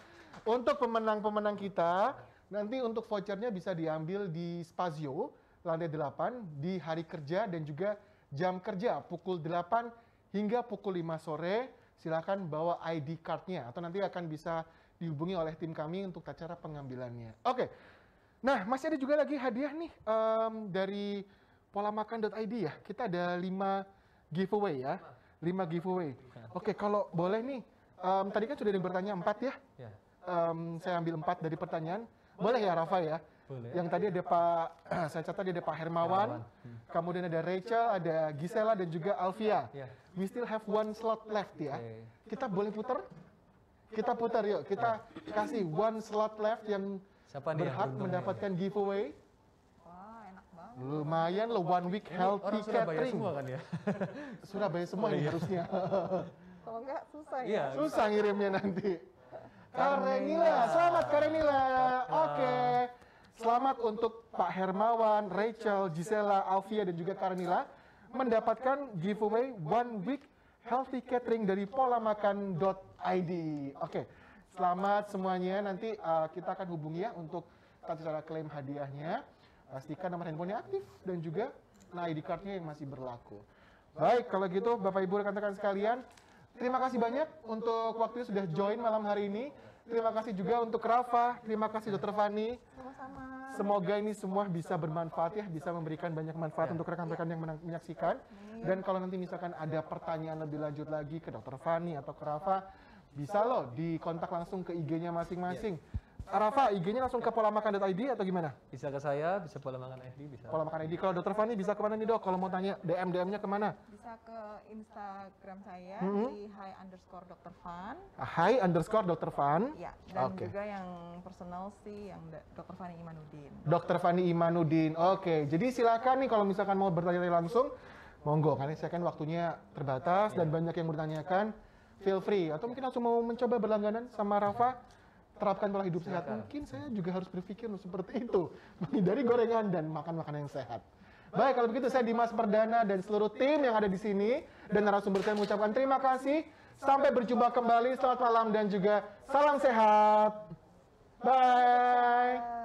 Untuk pemenang-pemenang kita, nanti untuk vouchernya bisa diambil di Spazio, lantai 8, di hari kerja dan juga jam kerja, pukul 8 hingga pukul 5 sore. Silakan bawa ID card-nya, atau nanti akan bisa dihubungi oleh tim kami untuk acara pengambilannya. Oke, nah masih ada juga lagi hadiah nih dari polamakan.id ya. Kita ada 5 giveaway ya, 5 giveaway. Oke, kalau boleh nih, tadi kan sudah ada yang bertanya 4 ya. Saya ambil 4 dari pertanyaan. Boleh ya Rafa ya?
Boleh.
Yang tadi ada Pak, saya catat ada Pak Hermawan, kemudian ada Rachel, ada Gisela dan juga Alfia. We still have 1 slot left ya. Kita boleh putar? Kita putar yuk, kita kasih 1 slot left yang berhak mendapatkan giveaway.
Wah, enak banget.
Lumayan loh, 1 week healthy
Orang Surabaya
catering.
semua kan ya?
Surabaya semua ini harusnya.
Kalau enggak susah ya.
Iya.
Susah ngirimnya nanti. Karenila, selamat Karenila. Oke. Selamat untuk Pak Hermawan, Rachel, Gisela, Alfia dan juga Karenila mendapatkan giveaway 1 week healthy catering dari polamakan.id. Oke. Selamat semuanya. Nanti kita akan hubungi ya untuk cara klaim hadiahnya. Pastikan nomor handphonenya aktif dan juga ID card-nya yang masih berlaku. Baik, kalau gitu Bapak Ibu rekan-rekan sekalian, terima kasih banyak untuk waktunya sudah join malam hari ini. Terima kasih juga untuk Rafa, terima kasih Dr. Fani.
Sama-sama.
Semoga ini semua bisa bermanfaat ya, bisa memberikan banyak manfaat untuk rekan-rekan yang menyaksikan. Dan kalau nanti misalkan ada pertanyaan lebih lanjut lagi ke Dr. Fani atau ke Rafa, bisa loh dikontak langsung ke IG-nya masing-masing. Rafa, IG-nya langsung ke polamakan.id atau gimana?
Bisa ke saya, bisa Polamakan ID, bisa.
Polamakan ID. Kalau Dr. Fani bisa kemana nih dok? Kalau mau tanya DM-nya kemana?
Bisa ke Instagram saya di @hi_Dr. Fan.
Hi_Dr. Fan.
Ya, dan
Oke.
juga yang personal sih yang Dr. Fani Imanuddin.
Dr. Fani Imanuddin. Oke, jadi silakan nih kalau misalkan mau bertanya langsung, monggo. Karena saya kan waktunya terbatas dan banyak yang bertanyakan. Feel free. Atau mungkin langsung mau mencoba berlangganan sama Rafa, terapkan pola hidup sehat. Mungkin saya juga harus berpikir seperti itu. Menghindari gorengan dan makan makanan yang sehat. Baik, kalau begitu saya Dimas Perdana dan seluruh tim yang ada di sini dan narasumber saya mengucapkan terima kasih. Sampai berjumpa kembali. Selamat malam dan juga salam sehat. Bye.